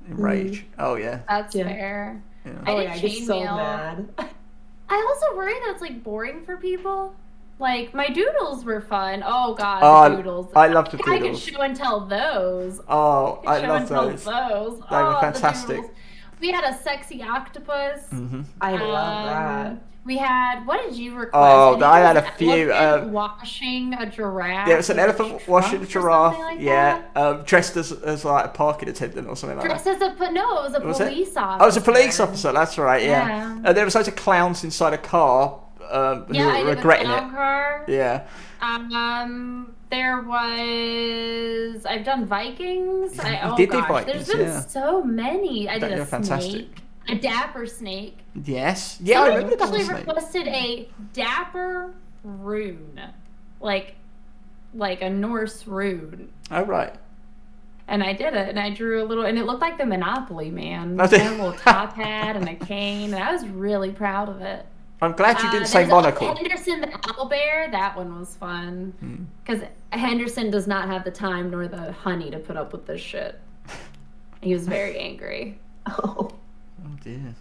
In Rage. Oh, yeah. That's fair. Yeah. I get so mad. I also worry that it's, like, boring for people. Like, my doodles were fun. Oh, God, the doodles. I love the doodles. I could show and tell those. Oh, I love those. They were fantastic. We had a sexy octopus. I love that. We had, what did you request? Oh, I had a few. Washing a giraffe. Yeah, it's an elephant washing a giraffe. Like dressed as like a parking attendant or something like that. Dressed as it was a police officer. Oh, it was a police officer, that's right, yeah. There was loads of clowns inside a car who were regretting it. Car. Yeah. There was, I've done Vikings. You did Vikings, there's been so many. I did a fantastic. snake. A dapper snake. Yes. Yeah, I remember the dapper snake. I actually requested a dapper rune. Like a Norse rune. Oh, right. And I did it, and I drew a little, and it looked like the Monopoly Man. Oh, Had a little top hat and a cane, and I was really proud of it. I'm glad you didn't say monocle. Henderson the owlbear, that one was fun. Because Henderson does not have the time nor the honey to put up with this shit. He was very angry. Oh dear.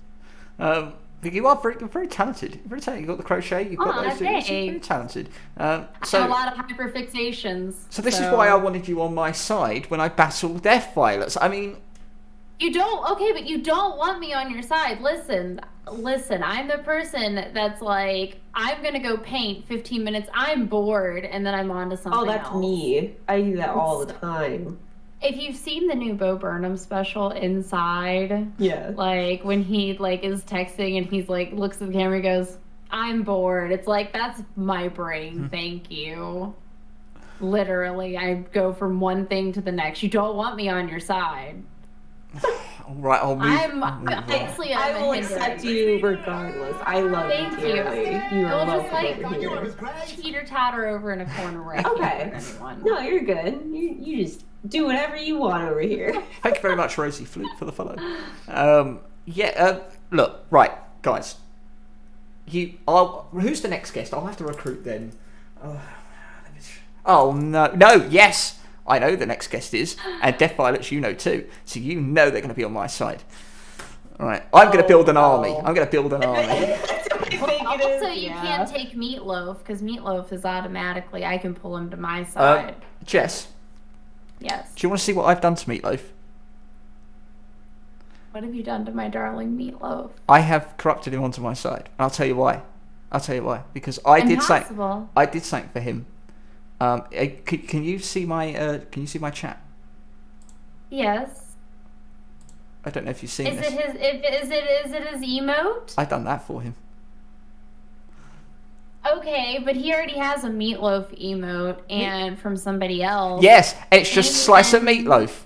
You are very talented. Very talented. You've got the crochet. You've got those things. You're very talented. I have a lot of hyperfixations. So this is why I wanted you on my side when I battle Death Violets. I mean, you don't. Okay, but you don't want me on your side. Listen. I'm the person that's like, I'm gonna go paint 15 minutes. I'm bored, and then I'm on to something. Oh, that's me. I do that all the time. If you've seen the new Bo Burnham special, Inside, like when he like is texting and he's like looks at the camera and goes, I'm bored. It's like, that's my brain. Thank you. Literally, I go from one thing to the next. You don't want me on your side. All right, I'll move. I will accept you regardless. I love you dearly. You are welcome over here. Teeter-totter over in a corner right here. No, you're good. You just do whatever you want over here. Thank you very much, Rosie Flute, for the follow. Look, right, guys. Who's the next guest? I'll have to recruit then. Oh, no, yes. I know the next guest is, and Death Violets you know too, so you know they're going to be on my side. All right, I'm going to build an army. Also, you can't take Meatloaf, because Meatloaf is automatically, I can pull him to my side. Jess? Yes? Do you want to see what I've done to Meatloaf? What have you done to my darling Meatloaf? I have corrupted him onto my side. I'll tell you why. Because I did something for him. Can you see my chat? Yes. I don't know if you've seen this. Is it his emote? I've done that for him. Okay, but he already has a Meatloaf emote and from somebody else. Yes, it's just slice of meatloaf.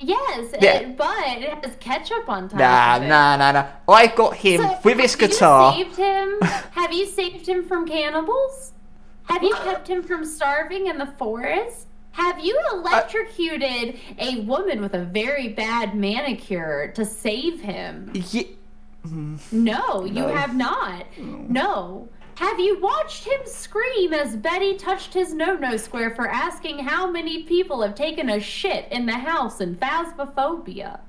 Yes, but it has ketchup on top of it. Nah. I got him with his guitar. Have you saved him? Have you saved him from cannibals? Have you kept him from starving in the forest? Have you electrocuted a woman with a very bad manicure to save him? No, you have not. No. Have you watched him scream as Betty touched his no-no square for asking how many people have taken a shit in the house in Phasmophobia?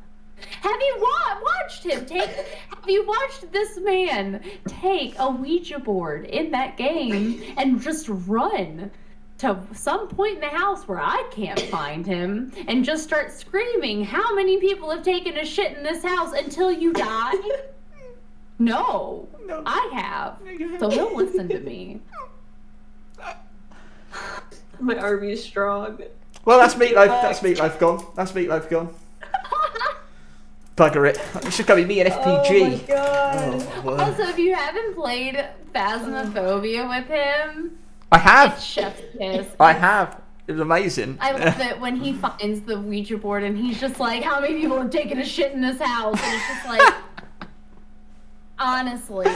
Have you watched him have you watched this man take a Ouija board in that game and just run to some point in the house where I can't find him and just start screaming how many people have taken a shit in this house until you die? No, No. I have. So he'll listen to me. My army is strong. Well, that's Meatloaf. That's Meatloaf gone. That's Meatloaf gone. Bugger it. It's just going to be me and FPG. Oh my god. Oh, word. Also, if you haven't played Phasmophobia with him, I have. it's chef's kiss. I have. It was amazing. I love it when he finds the Ouija board and he's just like, how many people have taken a shit in this house? And it's just like, honestly,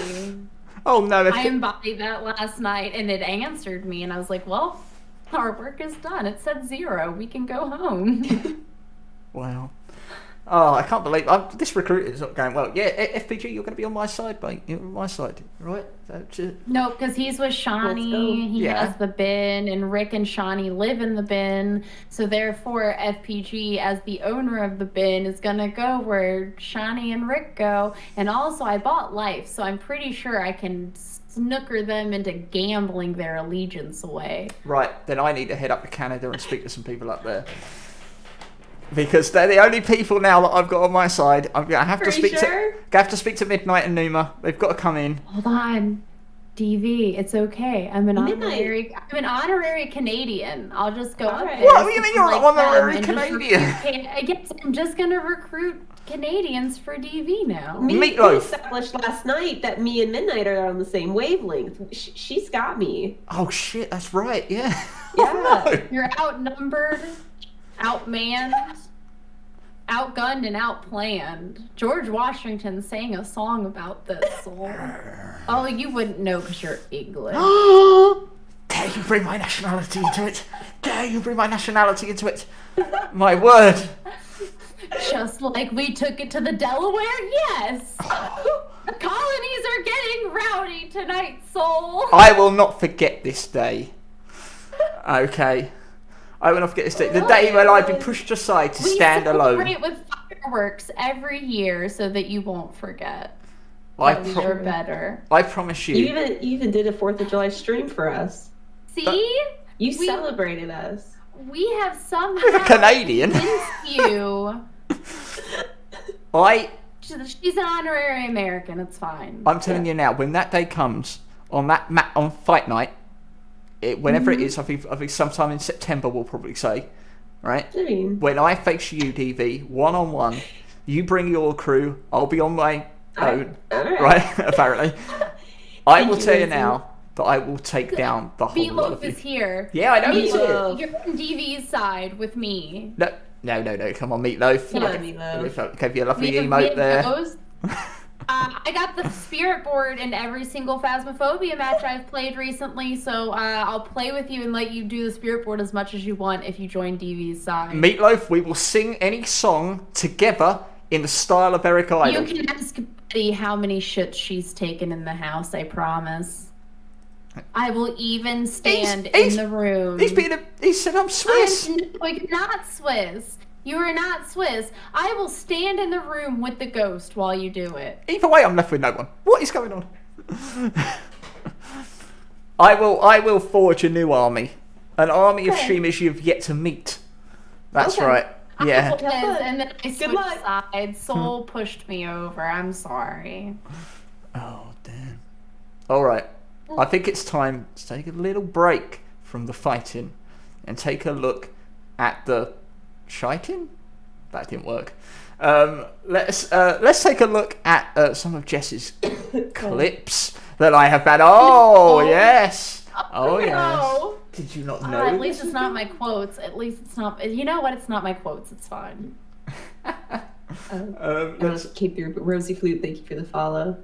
Oh no! I embodied that last night and it answered me and I was like, well, our work is done. It said 0. We can go home. Wow. Oh, I can't believe this recruit is not going well. Yeah, FPG, you're going to be on my side, mate. You're on my side, right? No, because he's with Shawnee. He has the bin, and Rick and Shawnee live in the bin. So therefore, FPG, as the owner of the bin, is going to go where Shawnee and Rick go. And also, I bought Life, so I'm pretty sure I can snooker them into gambling their allegiance away. Right, then I need to head up to Canada and speak to some people up there. Because they're the only people now that I've got on my side. I'm gonna have to speak to Midnight and Numa. They've got to come in. Hold on, DV. It's okay. I'm an honorary Canadian. I'll just go up there. What do you mean you're an honorary Canadian? I guess I'm just gonna recruit Canadians for DV now. Meatloaf. We established last night that me and Midnight are on the same wavelength. She's got me. Oh shit, that's right. Yeah. Yeah. Oh, no. You're outnumbered, outmanned, outgunned, and outplanned. George Washington sang a song about this. So. Oh, you wouldn't know because you're English. Dare you bring my nationality into it? Dare you bring my nationality into it? My word. Just like we took it to the Delaware, yes. The colonies are getting rowdy tonight, soul. I will not forget this day. Okay. I will not forget this day. The day when I've been pushed aside to stand alone. We celebrate with fireworks every year so that you won't forget. You're better. I promise you. You even did a 4th of July stream for us. See? You celebrated us. We have somehow With a Canadian. you. She's an honorary American. It's fine. I'm telling you now, when that day comes on on fight night, whenever it is, I think sometime in September we'll probably say, right? When I face you, DV, 1-on-1, you bring your crew, I'll be on my own, right? Apparently, I will tell you now that I will take down the whole lot of you. Meatloaf is here. Yeah, I know he's here. You're on DV's side with me. No, come on, Meatloaf. Yeah, Meatloaf. Gave you a lovely emote there. I got the spirit board in every single Phasmophobia match I've played recently, so I'll play with you and let you do the spirit board as much as you want if you join DV's side. Meatloaf, we will sing any song together in the style of Eric Idle. You can ask Betty how many shits she's taken in the house, I promise. I will even stand in the room. He said I'm Swiss. You're not Swiss. You are not Swiss. I will stand in the room with the ghost while you do it. Either way, I'm left with no one. What is going on? I will forge a new army. An army of streamers you've yet to meet. That's right. Yeah. And then I switched sides. Soul pushed me over. I'm sorry. Oh, damn. All right. I think it's time to take a little break from the fighting and take a look at the shiting. That didn't work. Let's take a look at some of Jess's clips that I have had. Oh yes. Oh yes. Did you not know? At least it's not my quotes. At least it's not. You know what? It's not my quotes. It's fine. Let's keep your Rosie Flute. Thank you for the follow.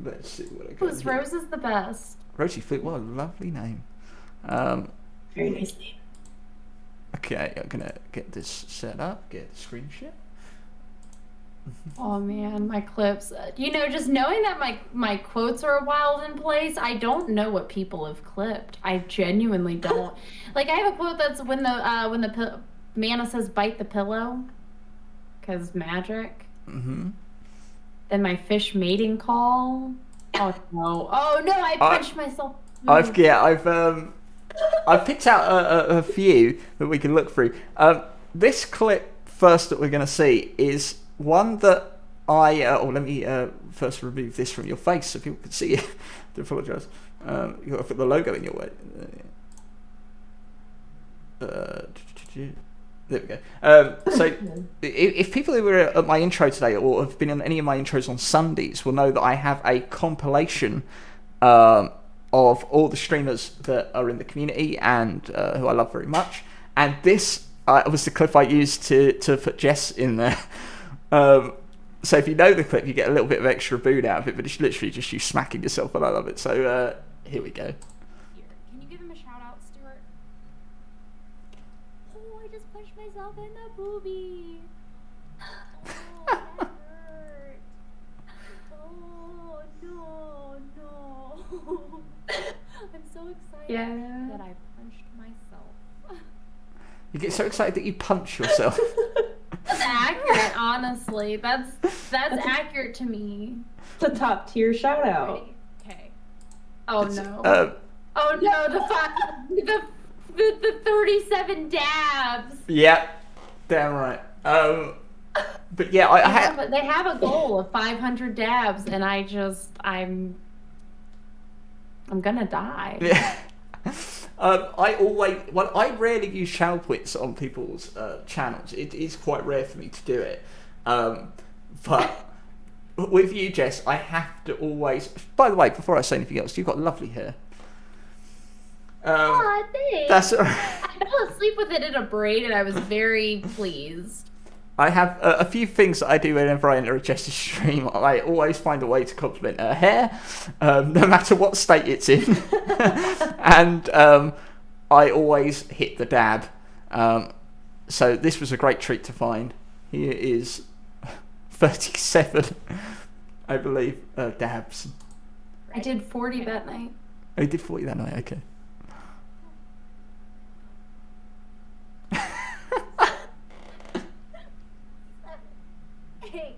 Let's see what I got. Who's Rose is the best. Rosie Flute. What a lovely name. Very nice name. Okay, I'm gonna get this set up. Get the screen share. Oh man, my clips. Just knowing that my quotes are wild in place, I don't know what people have clipped. I genuinely don't. Like I have a quote that's when the mana says bite the pillow, cause magic. Mm-hmm. Then my fish mating call. Oh no! Oh no! I punched myself. I've picked out a few that we can look through. This clip first that we're going to see is one that let me first remove this from your face so people can see it. Do apologise. You got to put the logo in your way. There we go. So, if people who were at my intro today or have been on any of my intros on Sundays will know that I have a compilation of all the streamers that are in the community and who I love very much. And this was the clip I used to put Jess in there. So if you know the clip, you get a little bit of extra boon out of it, but it's literally just you smacking yourself, and I love it. So here we go. Can you give him a shout out, Stuart? Oh, I just punched myself in the boobie. Oh, that hurt. Oh, no. I'm so excited that I punched myself. You get so excited that you punch yourself. That's accurate, honestly. That's accurate to me. It's a top tier shout out. Okay. Oh no. Oh no, the 37 dabs. Yep. Damn right. But yeah, they have a goal of 500 dabs, and I'm gonna die. Yeah. I rarely use shell quits on people's channels. It is quite rare for me to do it. But with you, Jess, I have to always. By the way, before I say anything else, you've got lovely hair. Thanks. That's. I fell asleep with it in a braid, and I was very pleased. I have a few things that I do whenever I enter a Jess's stream. I always find a way to compliment her hair, no matter what state it's in. And I always hit the dab. So this was a great treat to find. Here is 37, I believe, dabs. I did 40 that night. Oh, you did 40 that night, okay. Hey.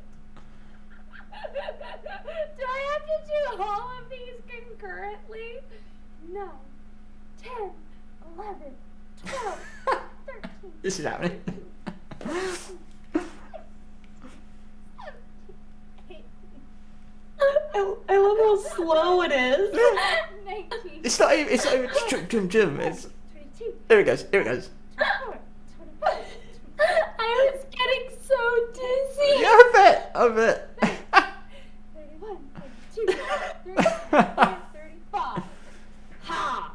Do I have to do all of these concurrently? No. 10, 11, 12, 13. This is happening. I love how slow it is. 19. It's not even. It's not even jim. It's. 22. Here it goes. Here it goes. 24, 25, I was getting so dizzy. Yeah, I bet. 31, 32, 33, 35. Ha!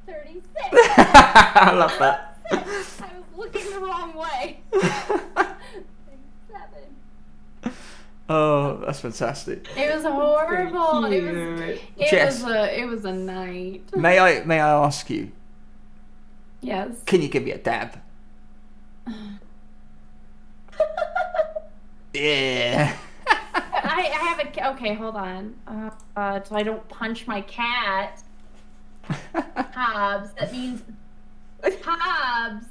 36. I love that. I was looking the wrong way. 37. Oh, that's fantastic. It was horrible. Jess, It was a night. May I ask you? Yes. Can you give me a dab? Yeah. I have a. Okay, hold on. So I don't punch my cat. Hobbs. That means Hobbs.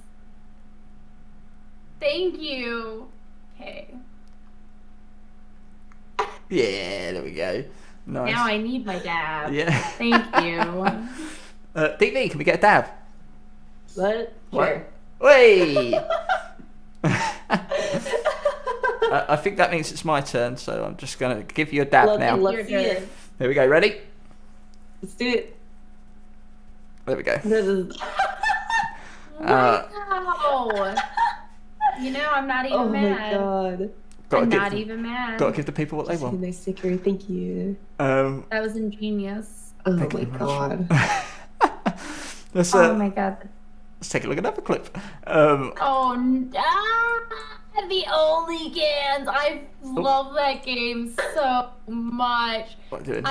Thank you. Okay. Yeah, there we go. Nice. Now I need my dab. Yeah. Thank you. DV, can we get a dab? What? Sure. Wait. I think that means it's my turn, so I'm just gonna give you a dab now. Let's see it. Here we go. Ready? Let's do it. There we go. Wow. You know, I'm not even mad. Oh my god. I'm not even mad. Gotta give the people what they want. Nice sticker. Thank you. That was ingenious. Oh Thank my you very god. Oh my god. Let's take a look at another clip. The Only Cans. I love that game so much. What are you doing?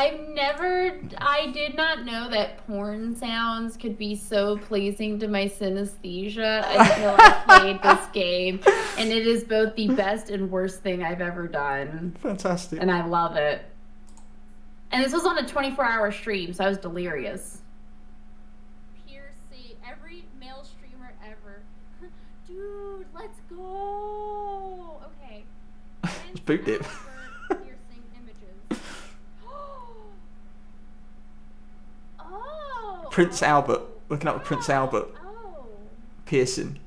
I did not know that porn sounds could be so pleasing to my synesthesia until I played this game. And it is both the best and worst thing I've ever done. Fantastic. And I love it. And this was on a 24-hour stream, so I was delirious. Piercy, every male streamer ever. Dude, let's go. Okay. It's boot dip. Piercing images. Oh. Prince Albert. Looking up with Prince Albert. Oh. Piercing.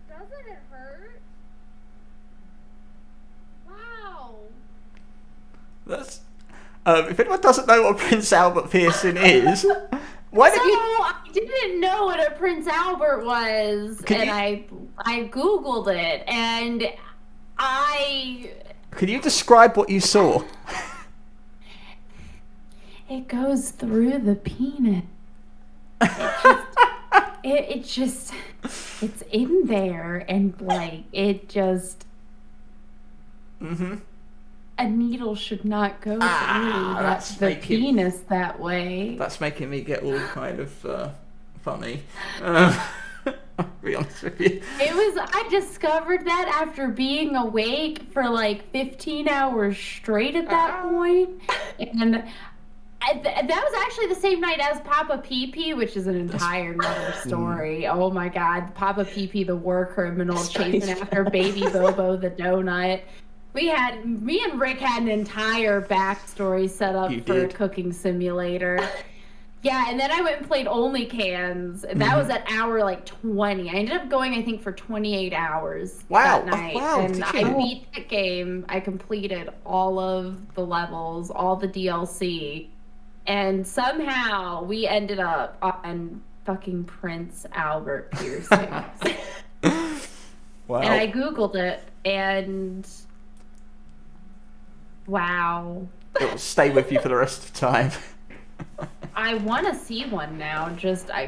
Doesn't it hurt? That's, if anyone doesn't know what a Prince Albert piercing is, why don't you? I didn't know what a Prince Albert was, I googled it, and Can you describe what you saw? It goes through the penis. It's in there, and like it just. Mm-hmm. A needle should not go through the penis that way. That's making me get all kind of funny. I'll be honest with you. I discovered that after being awake for like 15 hours straight at that point. And that was actually the same night as Papa Pee Pee, which is an entire nother story. Oh my God. Papa Pee Pee, the war criminal, chasing after baby Bobo the donut. Me and Rick had an entire backstory set up for a cooking simulator. Yeah, and then I went and played Only Cans, and that was at hour like 20. I ended up going, I think, for 28 hours that night. And I beat that game. I completed all of the levels, all the DLC, and somehow we ended up on fucking Prince Albert piercings. Wow. And I Googled it, and wow. It will stay with you for the rest of the time. I want to see one now, just so I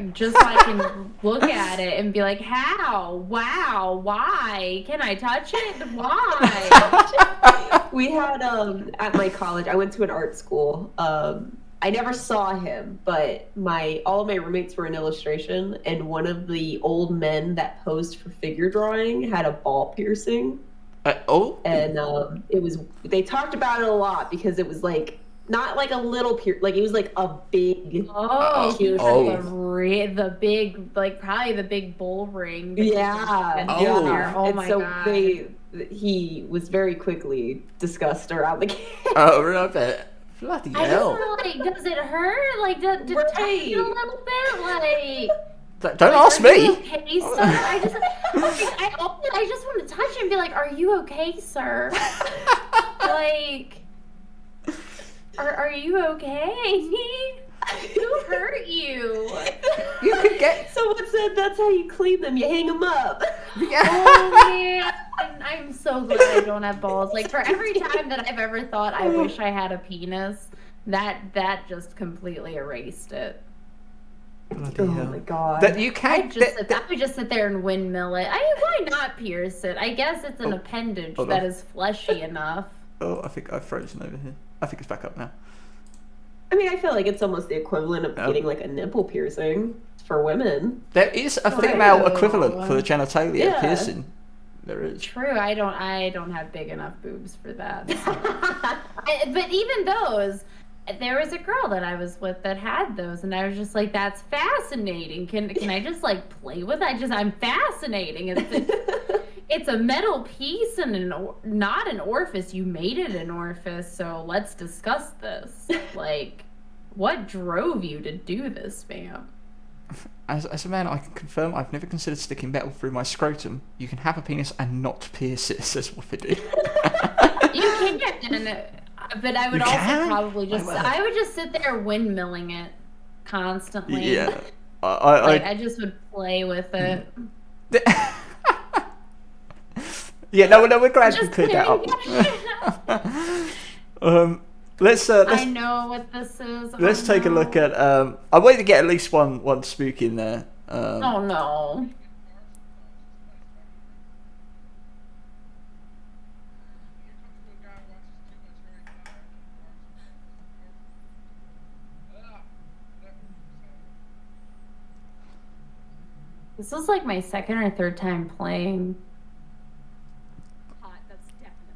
can look at it and be like, how? Wow, why? Can I touch it? Why? We had, at my college, I went to an art school. I never saw him, but all of my roommates were in illustration, and one of the old men that posed for figure drawing had a ball piercing. And they talked about it a lot because it was like not like a little like it was like a big the big, like probably the big bull ring. Oh my God. He was very quickly discussed around the game. I bet. Bloody hell. Does it hurt? Like, to touch it a little bit? Like, don't ask me. Okay, sir? I just want to touch him and be like, are you okay, sir? Like, are you okay? Who hurt you? You could get... Someone said that's how you clean them. You hang them up. Yeah. Oh, man. I'm so glad I don't have balls. Like, for every time that I've ever thought I wish I had a penis, that just completely erased it. Oh my God. That you can't... I would just sit there and windmill it. Why not pierce it? I guess it's an appendage that is fleshy enough. Oh, I think I've frozen over here. I think it's back up now. I mean, I feel like it's almost the equivalent of getting like a nipple piercing for women. There is a female equivalent for genitalia piercing. There is. True. I don't have big enough boobs for that. But even those, there was a girl that I was with that had those, and I was just like, "That's fascinating. Can I just like play with it? I'm fascinating. It's a metal piece and not an orifice. You made it an orifice, so let's discuss this. Like, what drove you to do this, ma'am?" As a man, I can confirm I've never considered sticking metal through my scrotum. You can have a penis and not pierce it, says Woofy. You can, but I would probably I would just sit there windmilling it constantly. Yeah. I just would play with it. Yeah, no, we're glad you cleared that up. Let's I know what this is. Let's take a look at. I wanted to get at least one spook in there. Oh no. This was like my second or third time playing. That's definitely.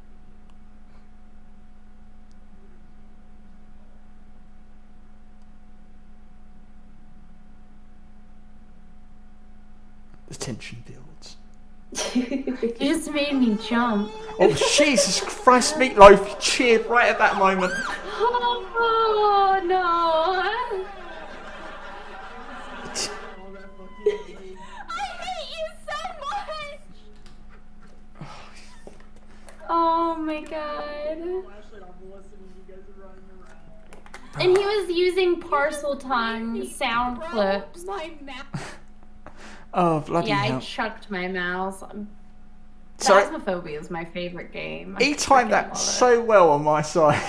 The tension builds. You just made me jump. Oh, Jesus Christ, Meatloaf! You cheered right at that moment. Oh no! Oh my god. And he was using parcel tongue sound clips. Oh, bloody hell. Yeah, I chucked my mouse. Sorry. Phasmophobia is my favorite game. He timed that so well on my side.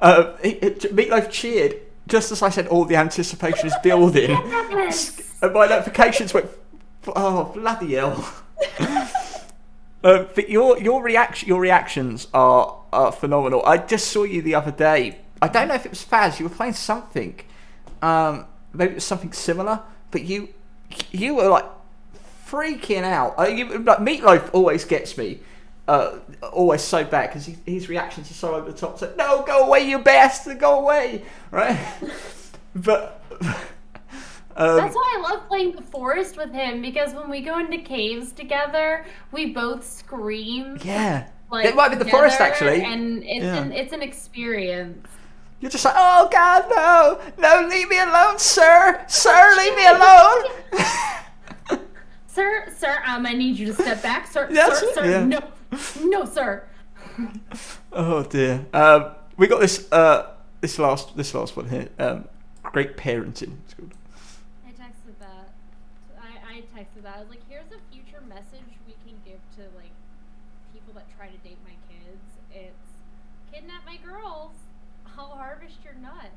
Meatloaf cheered just as I said all the anticipation is building. Yes! And my notifications went, oh, bloody hell. But your reactions are phenomenal. I just saw you the other day. I don't know if it was Faz. You were playing something. Maybe it was something similar. But you were like freaking out. Like Meatloaf always gets me. Always so bad because his reactions are so over the top. So no, go away, you bastard, go away, right? But that's why I love playing the forest with him, because when we go into caves together, we both scream. Yeah, like, it might be the forest actually, and it's an experience. You're just like, oh God, no, leave me alone, sir, leave me alone. Sir, I need you to step back, sir. Yes, sir, yeah. No, sir. Oh dear. We got this last one here. Great parenting. It's called. I texted that. I was like, here's a future message we can give to like people that try to date my kids. It's kidnap my girls. I'll harvest your nuts.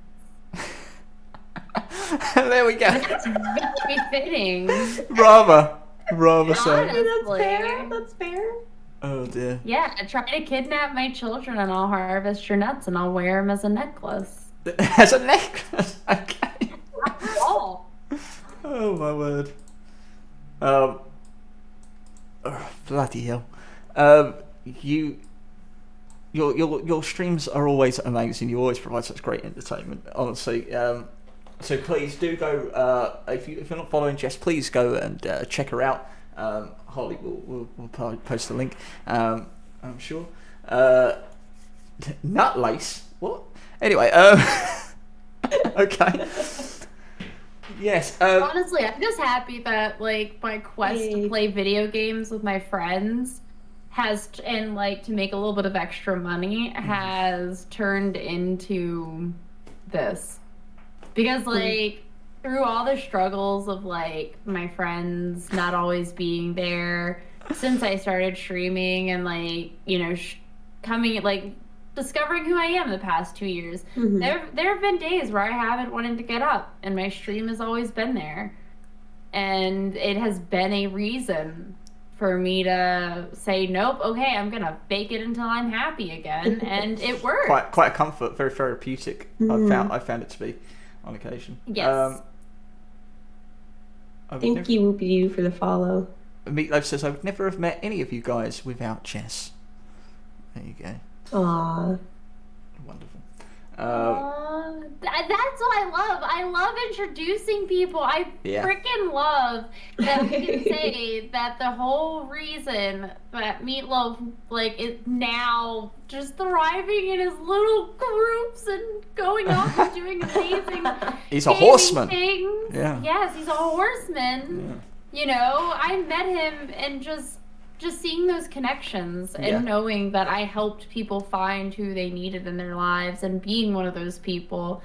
There we go. That's very fitting. Rather so. Honestly. That's fair. Oh dear. Yeah, try to kidnap my children and I'll harvest your nuts and I'll wear them as a necklace. As a necklace, okay. Oh. Oh my word. Bloody hell. Your streams are always amazing. You always provide such great entertainment, honestly. So please do go. If you're not following Jess, please go and check her out. Holly will post the link. I'm sure. Nutlace. What? Anyway. Okay. Yes. Honestly, I'm just happy that like my quest to play video games with my friends and like to make a little bit of extra money has turned into this. Because like through all the struggles of like my friends not always being there since I started streaming and like, you know, coming like discovering who I am the past 2 years, there have been days where I haven't wanted to get up and my stream has always been there. And it has been a reason for me to say, nope, okay, I'm gonna fake it until I'm happy again. And it worked. Quite a comfort, very therapeutic. I found it to be on occasion. Yes. Thank you, Whoopie Doo, for the follow. Meatloaf says, I would never have met any of you guys without Jess. There you go. Aww. Wonderful. That's what I love. I love introducing people. I freaking love that we can say that the whole reason that Meatloaf like is now just thriving in his little groups and going off and doing amazing he's a horseman things. Yeah. Yes, he's a horseman. Yeah. You know, I met him and just seeing those connections and knowing that I helped people find who they needed in their lives and being one of those people.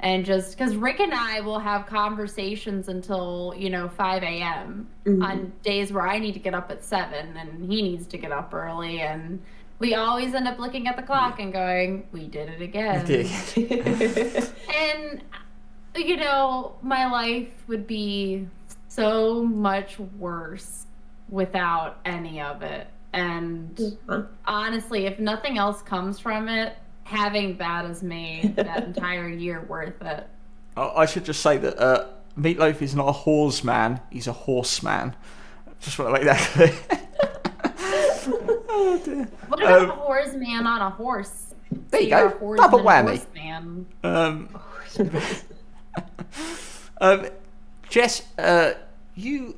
And just because Rick and I will have conversations until, 5 a.m. on days where I need to get up at 7 and he needs to get up early. And we always end up looking at the clock and going, we did it again. And, my life would be so much worse without any of it. And honestly, if nothing else comes from it, having that has made that entire year worth it. I should just say that Meatloaf is not a horseman, he's a horseman. Just want to make that clear. Oh dear. What about a horseman on a horse? There you go, double whammy. Jess, you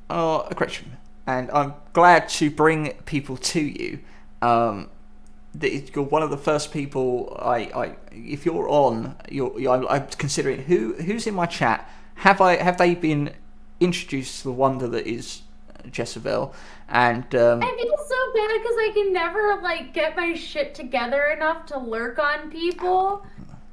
are a great streamer, and I'm glad to bring people to you. You're one of the first people if you're on, I'm considering who's in my chat. Have they been introduced to the wonder that is Jessuhhbelle, and I feel so bad because I can never like get my shit together enough to lurk on people.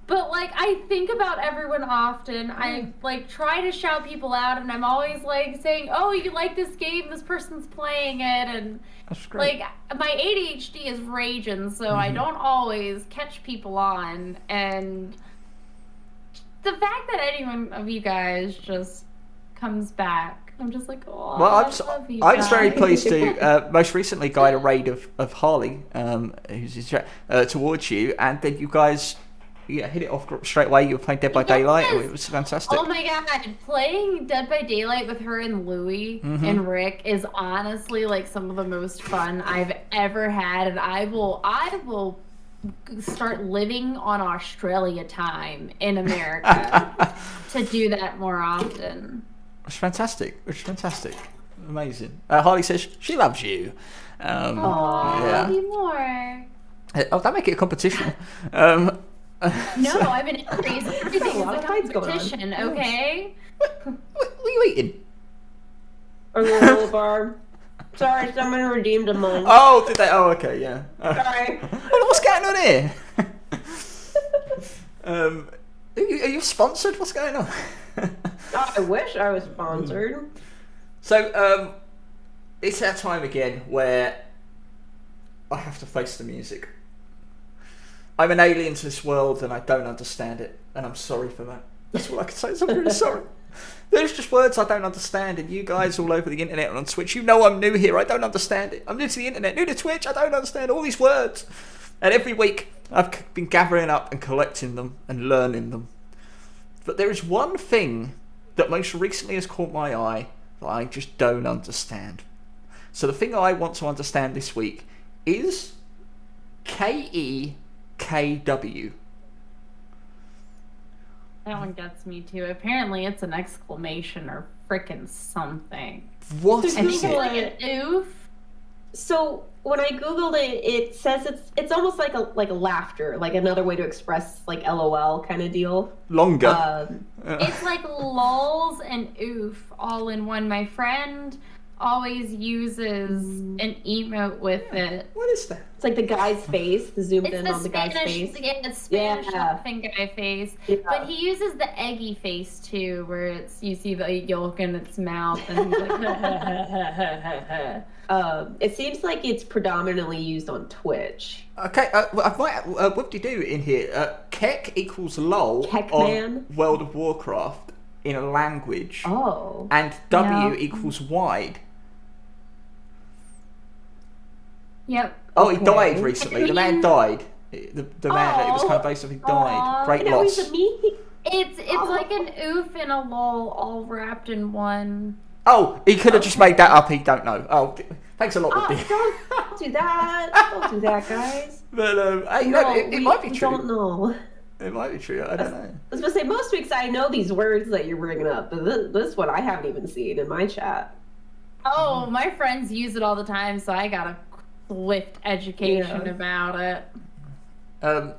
But like I think about everyone often. I like try to shout people out, and I'm always like saying, "Oh, you like this game? This person's playing it," and that's great. like my ADHD is raging, so I don't always catch people on. And the fact that any one of you guys just comes back, I'm just like, oh. Well, I was guys. very pleased to most recently guide a raid of Harley, who's towards you, and then you guys. Yeah, hit it off straight away. You were playing Dead by Daylight. It was fantastic. Oh my god, playing Dead by Daylight with her and Louie and Rick is honestly like some of the most fun I've ever had, and I will start living on Australia time in America to do that more often. It's fantastic. Amazing. Harley says she loves you. Love you more. Oh, don't make it a competition. No, I've been crazy. Everything is a competition, okay? What are you eating? A granola bar. Sorry, someone redeemed a month. Oh, did they? Oh, okay, yeah. Sorry. What's going on here? Are you sponsored? What's going on? I wish I was sponsored. So, it's that time again where I have to face the music. I'm an alien to this world and I don't understand it, and I'm sorry for that. That's all I can say. I'm really sorry. There's just words I don't understand, and you guys all over the internet and on Twitch, you know I'm new here. I don't understand it. I'm new to the internet, new to Twitch. I don't understand all these words. And every week I've been gathering up and collecting them and learning them. But there is one thing that most recently has caught my eye that I just don't understand. So the thing I want to understand this week is KEKW. That one gets me too. Apparently it's an exclamation or frickin' something. What I is think it? it's like an oof. So when I googled it, it says it's almost like a laughter, like another way to express like LOL kind of deal. Longer. It's like lulls and oof all in one. My friend always uses an emote with it. What is that? It's like the guy's face, the zoomed It's in the on the guy's face. the Spanish Yeah. laughing guy face. Yeah. But he uses the eggy face too, where it's you see the yolk in its mouth and he's like It seems like it's predominantly used on Twitch. Okay, well, I might whoop-de-doo in here. Kek equals lol Kek on man? World of Warcraft in a language. Oh. And W No. equals wide. Yep. Oh, he Okay. died recently. The man died. The man that it was kind of based off, he died. Aw. Great You know, loss. he's a me. It's like an oof and a lol all wrapped in one. Oh, he could have just made that up. He don't know. Oh, thanks a lot, Oh, Woody. don't do that. Don't do that, guys. But hey, No, it might be we true. don't know. It might be true. I don't know. I was gonna say most weeks I know these words that you're bringing up, but this one I haven't even seen in my chat. Oh, my friends use it all the time, so I got a swift education Yeah. about it.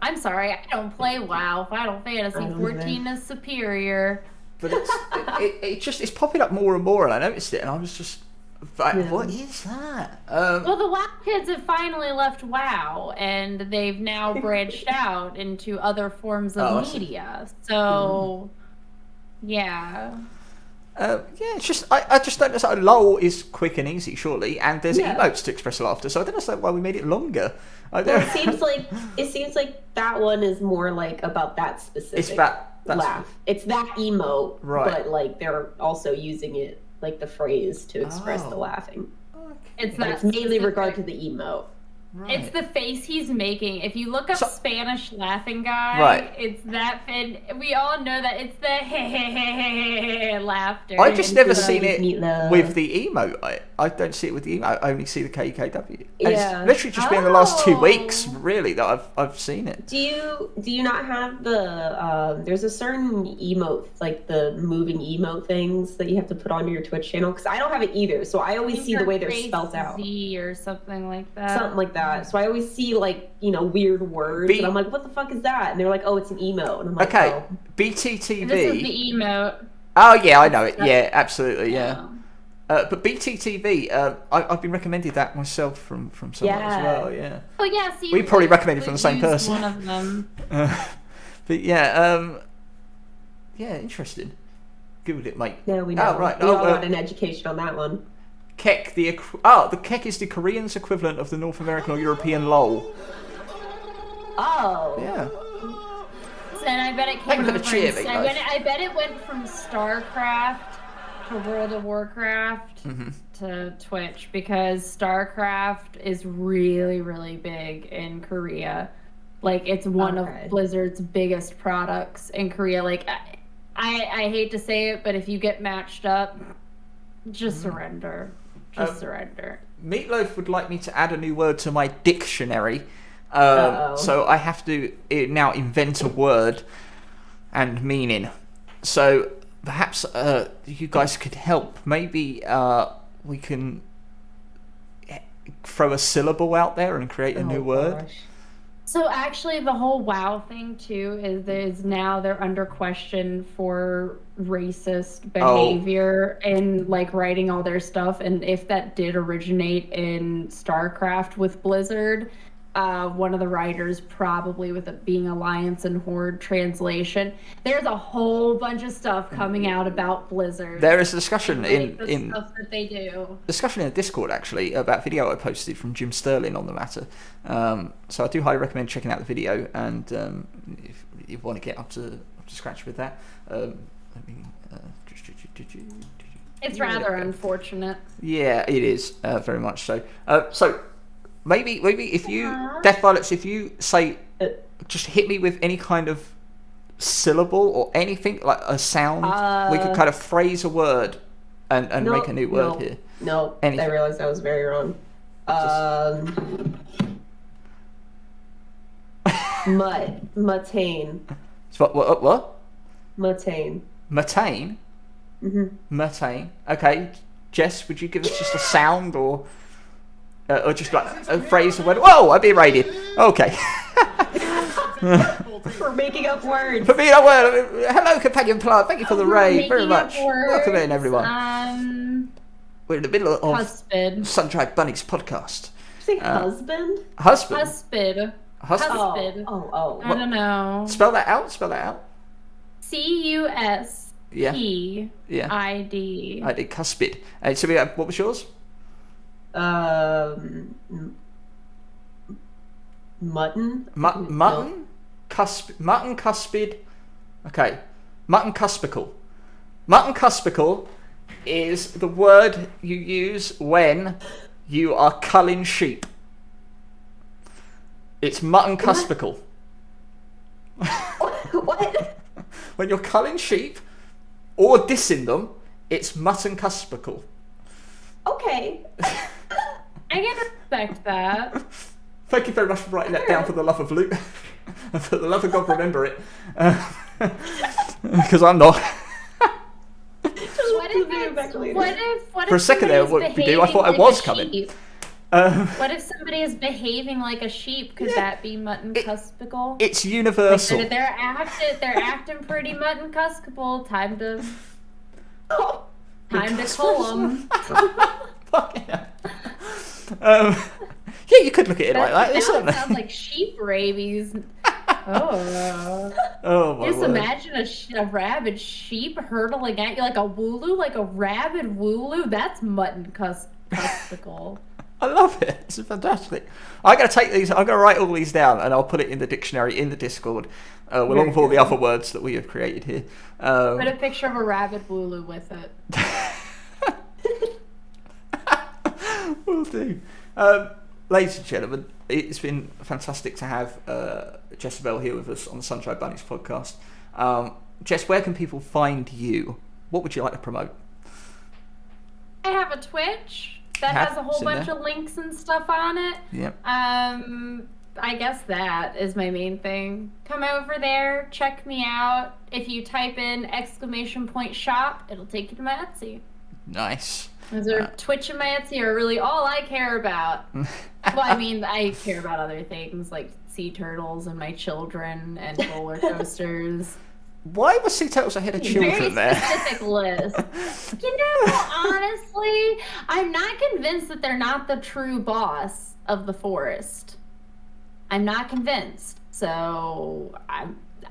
I'm sorry, I don't play WoW. Final Fantasy I don't 14 is superior. But it's popping up more and more, and I noticed it, and I was just like, Yeah. what is that? Well, the WoW kids have finally left WoW, and they've now branched out into other forms Oh, I of see. media. So, yeah. Yeah, it's just I just don't understand. LOL is quick and easy, surely, and there's Yeah. emotes to express laughter, so I don't understand why we made it longer. I Well, don't. it seems like that one is more like about that specific It's that's laugh. It's that emote, Right. but like they're also using it like the phrase to express the Oh. laughing. Okay. It's But that it's mainly specific- regard to the emote. Right. It's the face he's making. If you look up So- Spanish laughing guy, Right. it's that, and we all know that it's the laughter. I just never Love seen is it meatloaf. with the emote. I don't see it with the emote. I only see the KKW. And Yeah. It's literally just been the last 2 Oh. weeks, really, that I've seen it. Do you not have the there's a certain emote, like the moving emote things that you have to put onto your Twitch channel? Because I don't have it either, so I always see the way they're spelled out. Z or something like that. Something like that. So I always see like, weird words and I'm like, what the fuck is that? And they're like, oh, it's an emote. And I'm like, Okay, oh. This is BTTV. the emote. Oh yeah, I know it. Yeah, absolutely. Yeah. But BTTV, I've been recommended that myself from someone as well. Yeah. Oh yeah. See, we probably recommended from the same person. One of them. But yeah, interesting. Googled it, mate. Yeah, we know. Oh, right. We all got an education on that one. Kek, the Kek is the Korean's equivalent of the North American or European lol. Oh. Yeah. And I bet it came for the over. cheer, mate, I bet it went from StarCraft to World of Warcraft to Twitch, because StarCraft is really, really big in Korea. Like, it's one of Blizzard's biggest products in Korea. Like, I hate to say it, but if you get matched up, just surrender. Just surrender. Meatloaf would like me to add a new word to my dictionary. So I have to now invent a word and meaning. So perhaps you guys could help. Maybe we can throw a syllable out there and create a new word. Gosh. So actually, the whole WoW thing too is now they're under question for racist behavior and like writing all their stuff. And if that did originate in StarCraft with Blizzard, one of the writers, probably with it being Alliance and Horde translation, there's a whole bunch of stuff coming out about Blizzard. There is a discussion in stuff that they do. Discussion in the Discord actually about video I posted from Jim Sterling on the matter. So I do highly recommend checking out the video, and if you want to get up to scratch with that, it's rather unfortunate. Yeah, it is very much so. So. Maybe if you Death Violets, if you say, just hit me with any kind of syllable or anything like a sound, we could kind of phrase a word and make a new word here. No, I realized I was very wrong. Mutane. What? Mutane. Mutane. Mutane. Okay, Jess, would you give us just a sound or just like a phrase or word? Whoa, I've been raided. Okay. For making up words. For making up words. Hello, companion plant. Thank you for the raid very much. Welcome in, everyone. We're in the middle of Sun-Dried Bunnies Podcast. Say husband? Husband. Husband. Oh. I don't know. Spell that out. CUSPID. ID. Cuspid. So we have, what was yours? Mutton? Mutton? Mutton cuspid. Okay. Mutton cuspical. Mutton cuspical is the word you use when you are culling sheep. It's mutton cuspical. What? When you're culling sheep or dissing them, it's mutton cuspical. Okay. I can respect that. Thank you very much for writing that down for the love of Luke. And for the love of God, remember it. Because I'm not. What for a second there, what we do, I thought I was coming. What if somebody is behaving like a sheep? Could that be mutton cuspical? It's universal. Like they're acting pretty mutton cuspical. Time to cull them. Yeah, you could look at it like that. It sounds like sheep rabies. Oh my Just word. Imagine a rabid sheep hurtling at you like a wooloo, like a rabid wooloo. That's mutton cuspical. I love it. It's fantastic. I'm going to take these. I'm going to write all these down, and I'll put it in the dictionary in the Discord, along with all the other words that we have created here. Put a picture of a rabid wooloo with it. Will do. Ladies and gentlemen, it's been fantastic to have Jessuhhbelle here with us on the Sun-Dried Bunnies podcast. Jess, where can people find you? What would you like to promote? I have a Twitch that has a whole bunch of links and stuff on it. Yep. I guess that is my main thing. Come over there, check me out. If you type in !shop, it'll take you to my Etsy. Nice. Twitch and my Etsy are really all I care about. Well, I mean, I care about other things like sea turtles and my children and roller coasters. Why were sea turtles ahead of children Very there? specific list. Honestly, I'm not convinced that they're not the true boss of the forest. I'm not convinced. So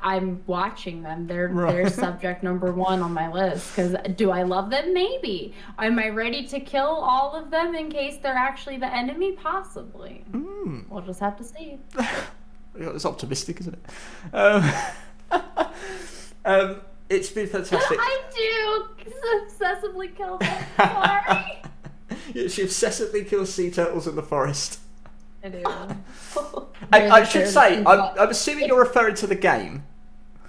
I'm watching them. They're subject number 1 on my list. Because do I love them? Maybe. Am I ready to kill all of them in case they're actually the enemy? Possibly. We'll just have to see. It's optimistic, isn't it? It's been fantastic. I do obsessively kill them. Sorry. She obsessively kills sea turtles in the forest. I do. I should say, I'm assuming you're referring to the game.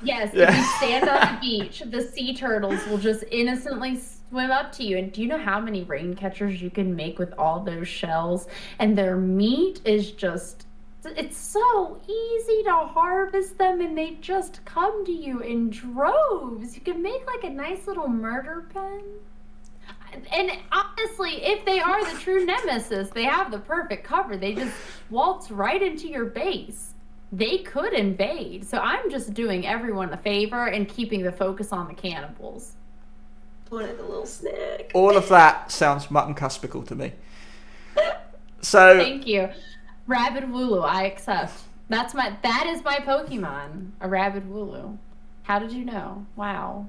Yes, if you stand on the beach, the sea turtles will just innocently swim up to you. And do you know how many rain catchers you can make with all those shells? And their meat is just... It's so easy to harvest them, and they just come to you in droves. You can make like a nice little murder pen. And honestly, if they are the true nemesis, they have the perfect cover. They just waltz right into your base. They could invade. So I'm just doing everyone a favor and keeping the focus on the cannibals. Wanted a little snack. All of that sounds mutton cuspical to me. So Thank you. Rabid Wooloo, I accept. That is my Pokemon, a Rabid Wooloo. How did you know? Wow.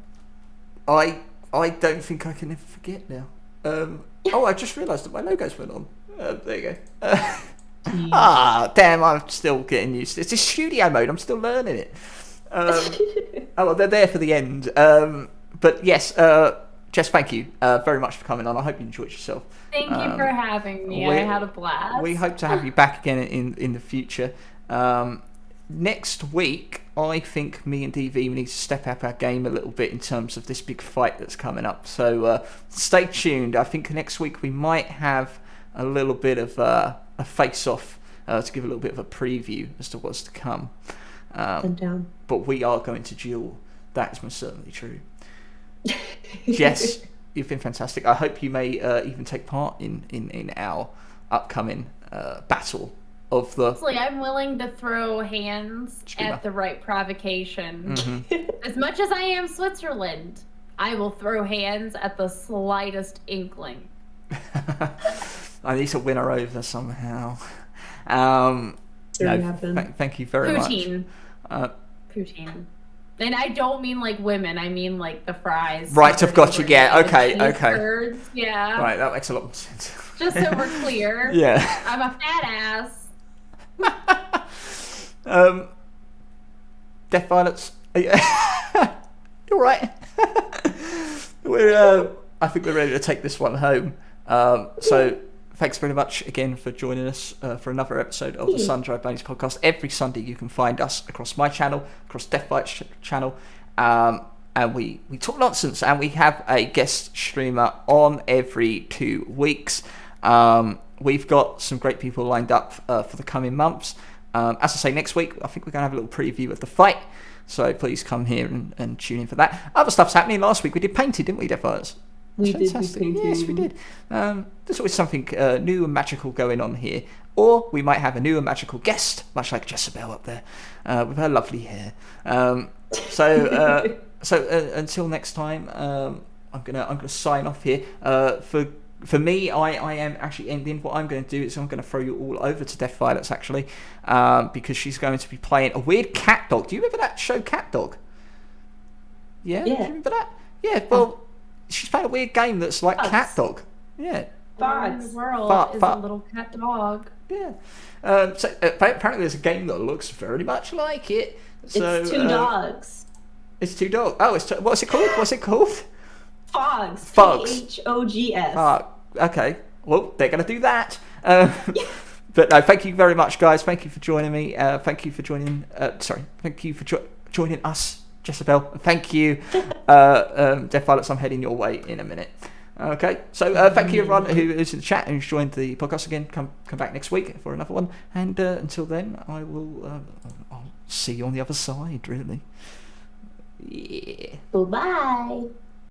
I don't think I can ever forget now. I just realised that my logo's went on. There you go. Damn, I'm still getting used to it. It's this studio mode, I'm still learning it. They're there for the end. But yes, Jess, thank you very much for coming on. I hope you enjoyed yourself. Thank you for having me. I had a blast. We hope to have you back again in the future. Next week, I think me and DV need to step up our game a little bit in terms of this big fight that's coming up. So stay tuned. I think next week we might have a little bit of a face-off to give a little bit of a preview as to what's to come. But we are going to duel. That is most certainly true. Jess, you've been fantastic. I hope you may even take part in our upcoming battle of the... Honestly, I'm willing to throw hands at the right provocation. As much as I am Switzerland, I will throw hands at the slightest inkling. I need to win her over somehow. Thank you very much. Poutine. And I don't mean like women, I mean like the fries. Right, I've got you. Yeah, okay. Birds, yeah. Right, that makes a lot more sense. Just so we're clear. Yeah. I'm a fat ass. Death Violets. You're right. I think we're ready to take this one home. So thanks very much again for joining us for another episode of the Sun-Dried Bunnies Podcast. Every Sunday you can find us across my channel, across Death Violets' channel, and we talk nonsense, and we have a guest streamer on every 2 weeks. We've got some great people lined up for the coming months. As I say, next week I think we're going to have a little preview of the fight, so please come here and tune in for that. Other stuff's happening. Last week we did Painted, didn't we, Death Violets? We Fantastic. did. Yes, we did. There's always something new and magical going on here. Or we might have a new and magical guest, much like Jessuhhbelle up there, with her lovely hair. So until next time, I'm gonna sign off here. For me, I am actually ending. What I'm going to do is I'm going to throw you all over to Death Violets, actually, because she's going to be playing a weird cat dog. Do you remember that show, Cat Dog? Yeah. Do you remember that? Yeah. Well, she's playing a weird game that's like Cat Dog. Yeah. Where in the world is a little cat dog? Yeah. So apparently there's a game that looks very much like it. So, it's 2 dogs. It's 2 dogs. Oh, what's it called? What's it called? Fogs. Fogs. Phogs. Okay. Well, they're going to do that. But no, thank you very much, guys. Thank you for joining me. Thank you for joining. Thank you for joining us, Jessuhhbelle. Thank you, Death Violets. I'm heading your way in a minute. Okay. So thank you everyone who is in the chat and who's joined the podcast again. Come back next week for another one. And until then, I'll see you on the other side. Really. Yeah. Bye-bye.